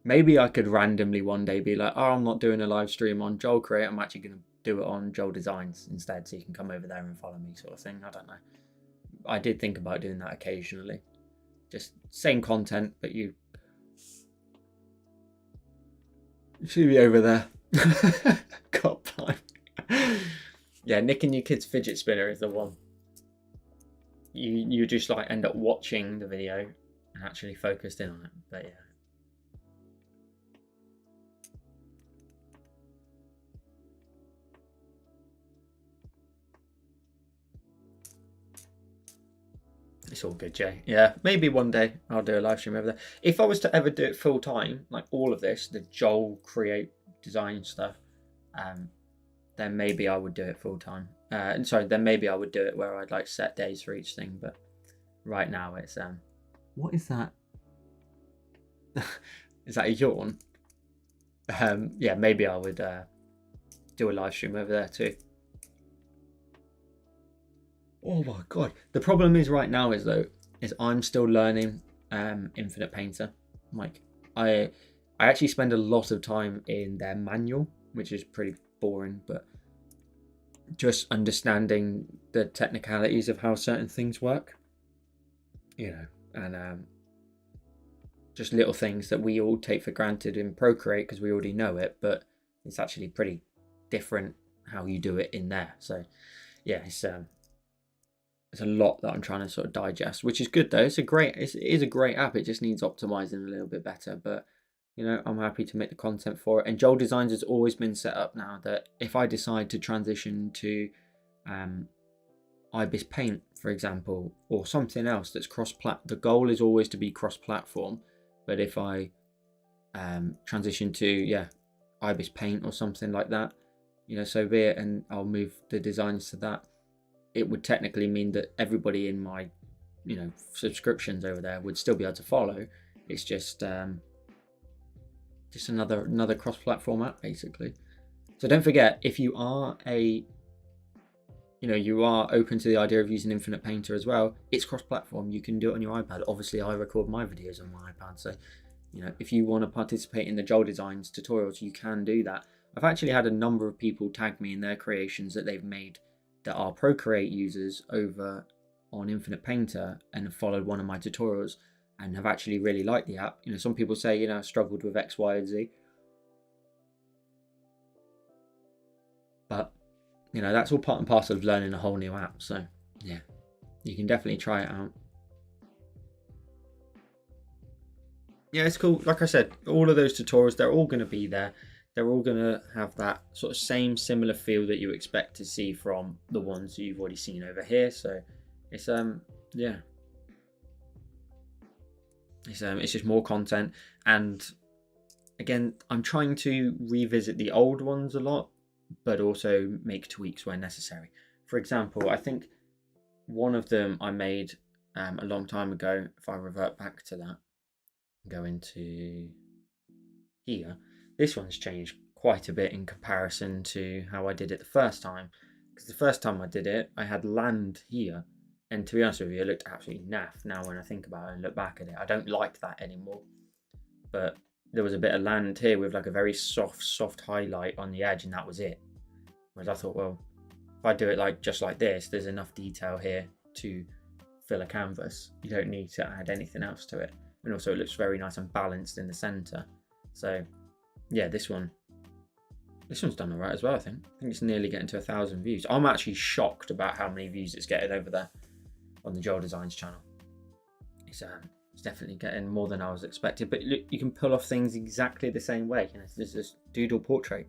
Maybe I could randomly one day be like, oh, I'm not doing a live stream on Joel Create, I'm actually going to do it on Joel Designs instead, so you can come over there and follow me, sort of thing. I don't know. I did think about doing that occasionally. Just same content, but you see me over there. Got time. Yeah, nicking your kid's fidget spinner is the one. You just end up watching the video and actually focused in on it. But yeah. It's all good, Jay. Yeah, maybe one day I'll do a live stream over there. If I was to ever do it full time, all of this, the Joel Create design stuff, then maybe I would do it full time. Then maybe I would do it where I'd set days for each thing. But right now it's what is that? Is that a yawn? Yeah, maybe I would do a live stream over there too. Oh my god. The problem is right now is I'm still learning Infinite Painter. Like I actually spend a lot of time in their manual, which is pretty boring, but just understanding the technicalities of how certain things work, you know, and just little things that we all take for granted in Procreate because we already know it, but it's actually pretty different how you do it in there. So yeah, it's a lot that I'm trying to sort of digest, which is good though. It is a great app. It just needs optimizing a little bit better, but you know, I'm happy to make the content for it. And Joel Designs has always been set up now that if I decide to transition to Ibis Paint, for example, or something else that's the goal is always to be cross-platform. But if I transition to Ibis Paint or something like that, you know, so be it, and I'll move the designs to that. It would technically mean that everybody in my, you know, subscriptions over there would still be able to follow. It's just another cross-platform app basically. So don't forget, if you are you are open to the idea of using Infinite Painter as well, it's cross-platform. You can do it on your iPad. Obviously, I record my videos on my iPad, so you know, if you want to participate in the Joel Designs tutorials, you can do that. I've actually had a number of people tag me in their creations that they've made that are Procreate users over on Infinite Painter and have followed one of my tutorials and have actually really liked the app. You know, some people say, you know, I struggled with X, Y, and Z. But, you know, that's all part and parcel of learning a whole new app. So, yeah, you can definitely try it out. Yeah, it's cool. Like I said, all of those tutorials, they're all going to be there. They're all going to have that sort of similar feel that you expect to see from the ones that you've already seen over here. So it's yeah, it's just more content. And again, I'm trying to revisit the old ones a lot, but also make tweaks where necessary. For example, I think one of them I made a long time ago. If I revert back to that, go into here, this one's changed quite a bit in comparison to how I did it the first time. Because the first time I did it, I had land here, and to be honest with you, it looked absolutely naff. Now when I think about it and look back at it, I don't like that anymore. But there was a bit of land here with like a very soft highlight on the edge, and that was it. Whereas I thought, well, if I do it like just like this, there's enough detail here to fill a canvas. You don't need to add anything else to it. And also it looks very nice and balanced in the center. So yeah, this one's done all right as well. I think it's nearly getting to 1,000 views. I'm actually shocked about how many views it's getting over there on the Joel Designs channel. It's definitely getting more than I was expecting. But look, you can pull off things exactly the same way. You know, there's this doodle portrait,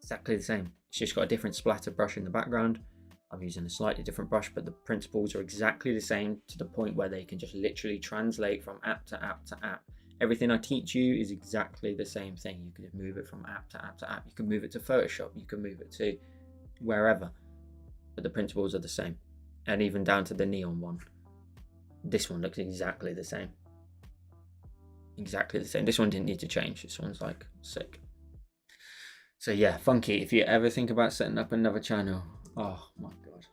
exactly the same. It's just got a different splatter brush in the background. I'm using a slightly different brush, but the principles are exactly the same, to the point where they can just literally translate from app to app to app. Everything I teach you is exactly the same thing. You can move it from app to app to app. You can move it to Photoshop. You can move it to wherever. But the principles are the same. And even down to the neon one. This one looks exactly the same. Exactly the same. This one didn't need to change. This one's like sick. So yeah, Funky, if you ever think about setting up another channel, oh my god,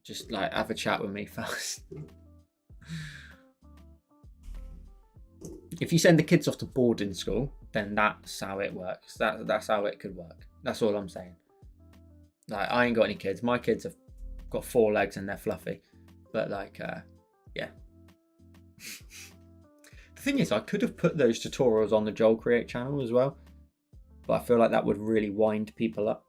just like have a chat with me first. If you send the kids off to boarding school, then that's how it works. That's how it could work. That's all I'm saying. Like, I ain't got any kids. My kids have got 4 legs and they're fluffy. But like, yeah. The thing is, I could have put those tutorials on the Joel Create channel as well, but I feel like that would really wind people up.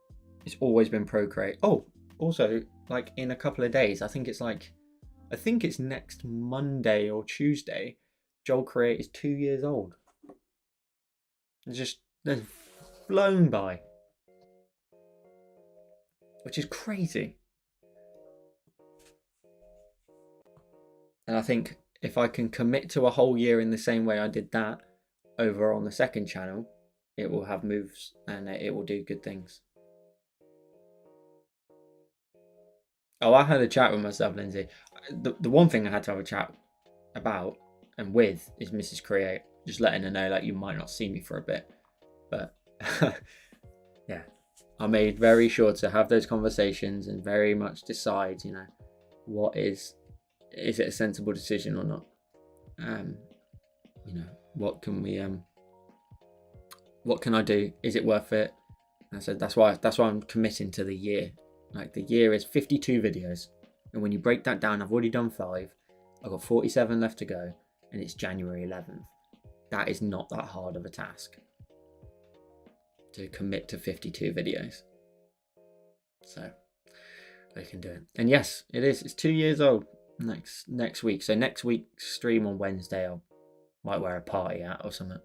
It's always been Procreate. Oh, also, like in a couple of days, I think it's next Monday or Tuesday, Joel Create is 2 years old. They've flown by, which is crazy. And I think if I can commit to a whole year in the same way I did that over on the second channel, it will have moves and it will do good things. Oh, I had a chat with myself, Lindsay. the one thing I had to have a chat about and with is Mrs. Create, just letting her know like you might not see me for a bit, but yeah, I made very sure to have those conversations and very much decide, what is it a sensible decision or not? What can we what can I do? Is it worth it? And I said that's why I'm committing to the year. Like the year is 52 videos, and when you break that down, I've already done 5. I've got 47 left to go, and it's January 11th. That is not that hard of a task to commit to 52 videos. So I can do it. And yes, it is. It's 2 years old next week. So next week's stream on Wednesday, I might wear a party hat or something.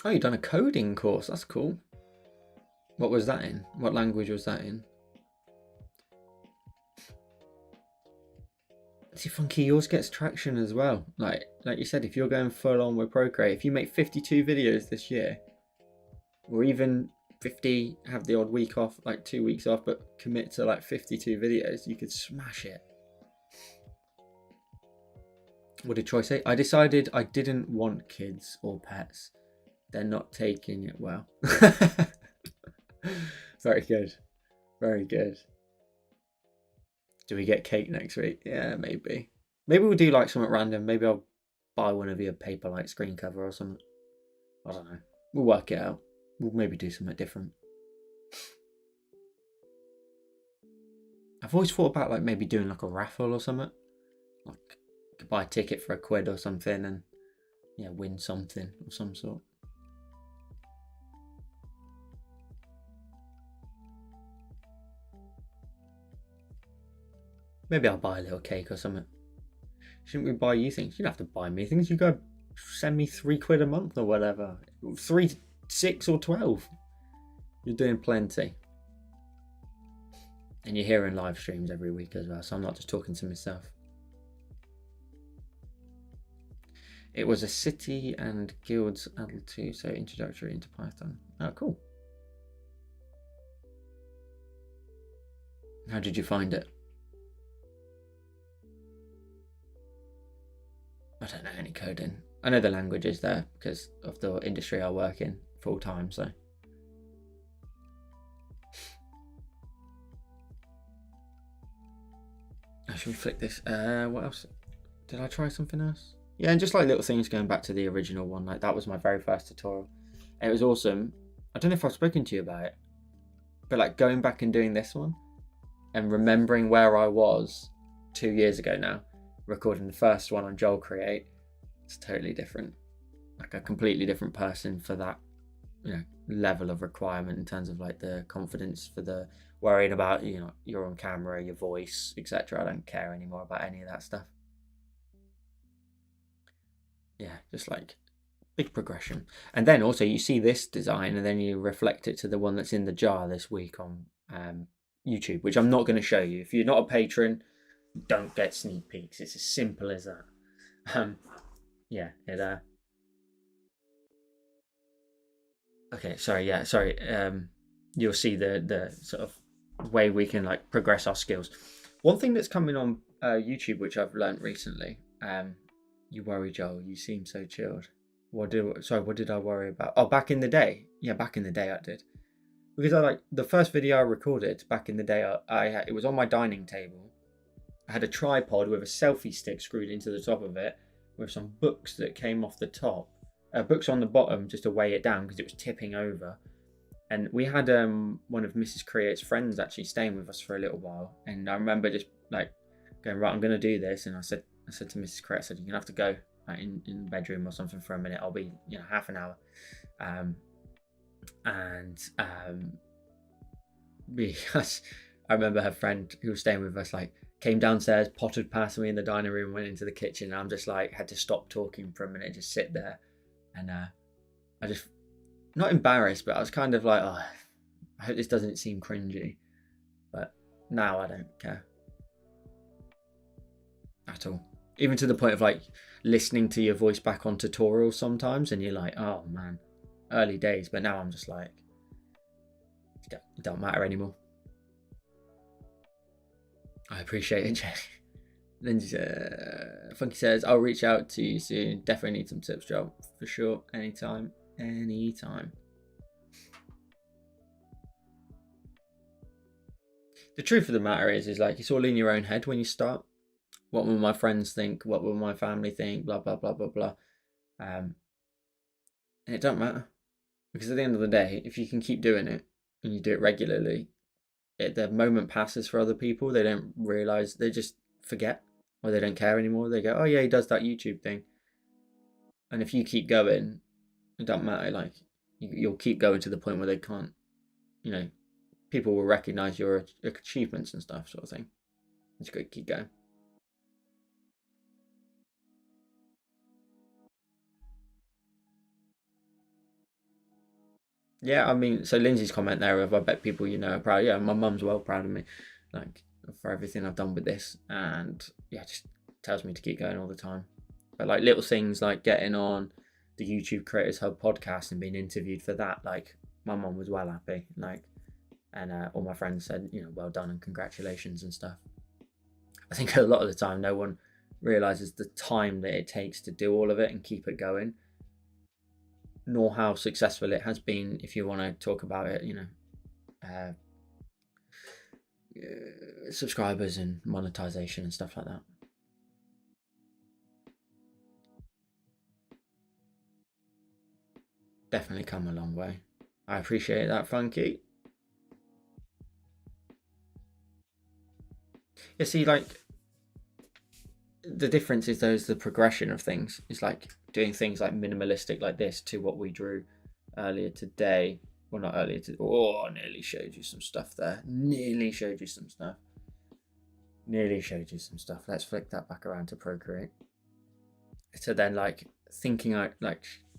Oh, you've done a coding course. That's cool. What was that in? What language was that in? See, Funky, yours gets traction as well. Like you said, if you're going full on with Procreate, if you make 52 videos this year, or even 50, have the odd week off, like 2 weeks off, but commit to like 52 videos, you could smash it. What did Troy say? I decided I didn't want kids or pets. They're not taking it well. Very good. Very good. Do we get cake next week? Yeah, maybe. Maybe we'll do like something random. Maybe I'll buy one of your paperlike screen cover or something. I don't know. We'll work it out. We'll maybe do something different. I've always thought about like maybe doing like a raffle or something. Like you could buy a ticket for £1 or something and win something of some sort. Maybe I'll buy a little cake or something. Shouldn't we buy you things? You don't have to buy me things. You go send me £3 a month or whatever. 3, 6 or 12. You're doing plenty. And you're hearing live streams every week as well, so I'm not just talking to myself. It was a City and Guilds L2, so introductory into Python. Oh, cool. How did you find it? I don't know any coding. I know the languages there because of the industry I work in full time, so. Should we flick this? What else? Did I try something else? Yeah, and just like little things going back to the original one. Like that was my very first tutorial. And it was awesome. I don't know if I've spoken to you about it, but like going back and doing this one and remembering where I was 2 years ago now, recording the first one on Joel Create, it's totally different. Like a completely different person for that, level of requirement in terms of like the confidence for the worrying about, you're on camera, your voice, etc. I don't care anymore about any of that stuff. Yeah, just like big progression. And then also you see this design and then you reflect it to the one that's in the jar this week on YouTube, which I'm not going to show you. If you're not a patron, don't get sneak peeks. It's as simple as that. Okay, sorry. You'll see the sort of way we can like progress our skills. One thing that's coming on YouTube, which I've learned recently, you worry, Joel. You seem so chilled. What did I worry about? Oh, back in the day. Yeah, back in the day I did. Because I like the first video I recorded back in the day. It was on my dining table. I had a tripod with a selfie stick screwed into the top of it, with some books that came off the top, books on the bottom just to weigh it down because it was tipping over. And we had one of Mrs. Create's friends actually staying with us for a little while, and I remember just like going, right, I'm going to do this, and I said to Mrs. Create, I said, you're going to have to go like, in the bedroom or something for a minute. I'll be half an hour. Because I remember her friend who was staying with us like came downstairs, potted past me in the dining room, went into the kitchen, and I'm just like had to stop talking for a minute, just sit there, and I just not embarrassed, but I was kind of like, oh, I hope this doesn't seem cringy, but now I don't care at all. Even to the point of like listening to your voice back on tutorials sometimes, and you're like, oh man, early days, but now I'm just like, it don't matter anymore. I appreciate it, Jay. Lindsay Funky says, I'll reach out to you soon. Definitely need some tips, Joe. For sure. Anytime. Anytime. The truth of the matter is like, it's all in your own head when you start. What will my friends think? What will my family think? Blah, blah, blah, blah, blah. And it don't matter. Because at the end of the day, if you can keep doing it and you do it regularly, the moment passes for other people. They don't realise, they just forget, or they don't care anymore. They go, oh yeah, he does that YouTube thing. And if you keep going, it don't matter. Like, you'll keep going to the point where they can't, people will recognise your achievements and stuff, sort of thing. Just got to keep going. Yeah, I mean, so Lindsay's comment there of, I bet people are proud. Yeah, my mum's well proud of me, like, for everything I've done with this, and yeah, just tells me to keep going all the time. But like little things like getting on the YouTube Creators Hub podcast and being interviewed for that, like, my mum was well happy, like, and all my friends said, well done and congratulations and stuff. I think a lot of the time no one realizes the time that it takes to do all of it and keep it going, nor how successful it has been, if you want to talk about it, subscribers and monetization and stuff like that. Definitely come a long way. I appreciate that, Funky. You see, like, the difference is the progression of things. It's like doing things like minimalistic like this to what we drew earlier today. Well, not earlier today. Oh, I nearly showed you some stuff there. Nearly showed you some stuff. Let's flick that back around to Procreate. So then, like, thinking I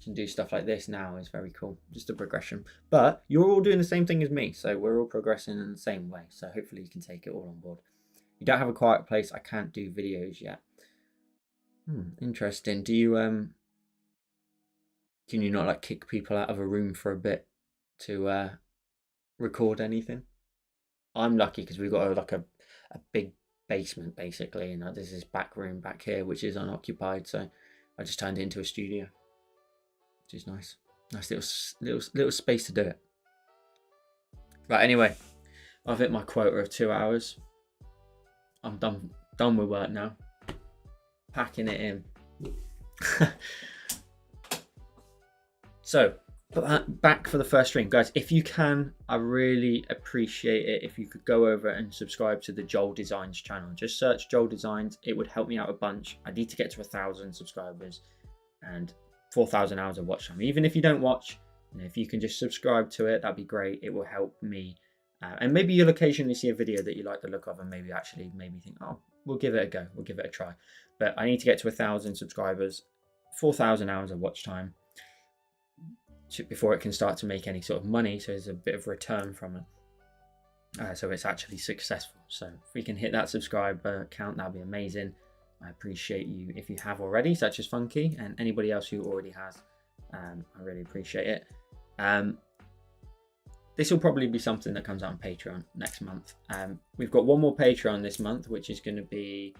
can do stuff like this now is very cool. Just a progression. But you're all doing the same thing as me, so we're all progressing in the same way. So hopefully you can take it all on board. You don't have a quiet place. I can't do videos yet. Interesting. Do you can you not like kick people out of a room for a bit to record anything? I'm lucky because we've got a big basement basically, and there's this back room back here which is unoccupied, so I just turned it into a studio, which is nice. Nice little space to do it. Right, anyway, I've hit my quota of 2 hours. I'm done with work now. Packing it in. So, put that back for the first stream. Guys, if you can, I really appreciate it if you could go over and subscribe to the Joel Designs channel. Just search Joel Designs. It would help me out a bunch. I need to get to 1,000 subscribers and 4,000 hours of watch time. Even if you don't watch, if you can just subscribe to it, that'd be great. It will help me. And maybe you'll occasionally see a video that you like the look of and maybe think, oh, we'll give it a go. We'll give it a try. But I need to get to 1,000 subscribers, 4,000 hours of watch time before it can start to make any sort of money. So there's a bit of return from it. So it's actually successful. So if we can hit that subscriber count, that'd be amazing. I appreciate you if you have already, such as Funky, and anybody else who already has. I really appreciate it. This will probably be something that comes out on Patreon next month. We've got one more Patreon this month, which is going to be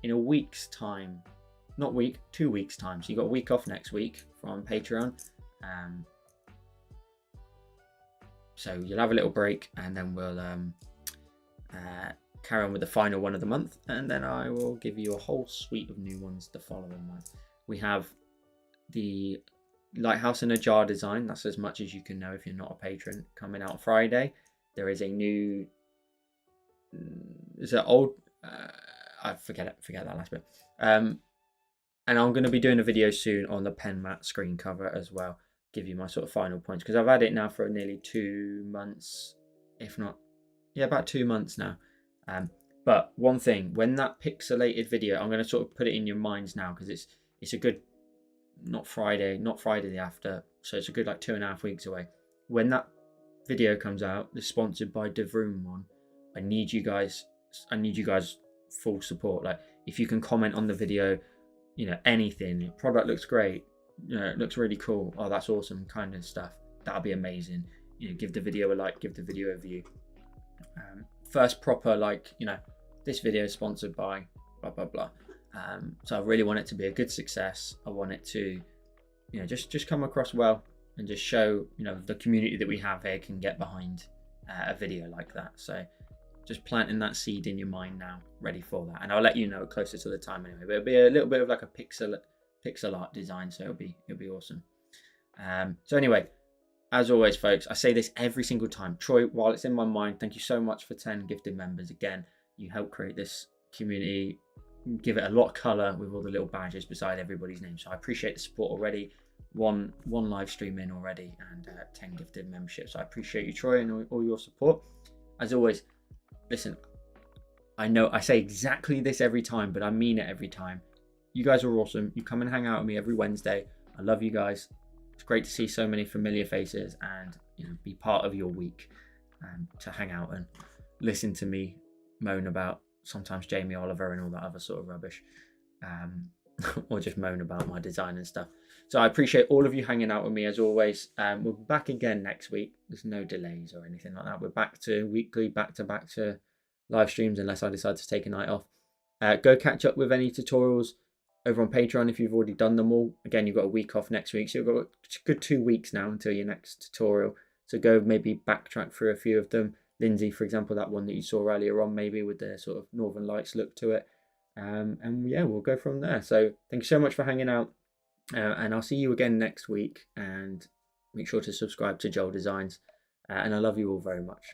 in a week's time. Not week, 2 weeks' time. So you got a week off next week from Patreon. So you'll have a little break, and then we'll carry on with the final one of the month, and then I will give you a whole suite of new ones the following month. We have the Lighthouse in a Jar design. That's as much as you can know if you're not a patron. Coming out Friday. There is a new. Is it old? I forget that last bit. And I'm going to be doing a video soon on the pen mat screen cover as well. Give you my sort of final points, because I've had it now for nearly 2 months, if not, about 2 months now. But one thing, when that pixelated video, I'm going to sort of put it in your minds now, because it's a good, not Friday the after, so it's a good like 2.5 weeks away. When that video comes out, the sponsored by DeVroom one, I need you guys full support. Like, if you can comment on the video, anything, your product looks great, it looks really cool. Oh, that's awesome, kind of stuff. That'll be amazing. Give the video a like, give the video a view. First proper, like, this video is sponsored by blah blah blah. So I really want it to be a good success. I want it to, just come across well, and just show, the community that we have here can get behind a video like that. So just planting that seed in your mind now, ready for that. And I'll let you know closer to the time anyway. But it'll be a little bit of like a pixel art design, so it'll be awesome. So anyway, as always, folks, I say this every single time. Troy, while it's in my mind, thank you so much for 10 gifted members. Again, you helped create this community, give it a lot of color with all the little badges beside everybody's name. So I appreciate the support already. One live stream in already, and 10 gifted memberships. So I appreciate you, Troy, and all your support. As always, listen, I know I say exactly this every time, but I mean it every time. You guys are awesome. You come and hang out with me every Wednesday. I love you guys. It's great to see so many familiar faces and be part of your week, to hang out and listen to me moan about sometimes Jamie Oliver and all that other sort of rubbish, or just moan about my design and stuff. So I appreciate all of you hanging out with me as always. We'll be back again next week. There's no delays or anything like that. We're back to weekly, back to live streams, unless I decide to take a night off. Go catch up with any tutorials over on Patreon if you've already done them all. Again, you've got a week off next week, so you've got a good 2 weeks now until your next tutorial. So go maybe backtrack through a few of them. Lindsay, for example, that one that you saw earlier on, maybe with the sort of Northern Lights look to it. And yeah, we'll go from there. So thank you so much for hanging out, and I'll see you again next week. And make sure to subscribe to Joel Designs. And I love you all very much.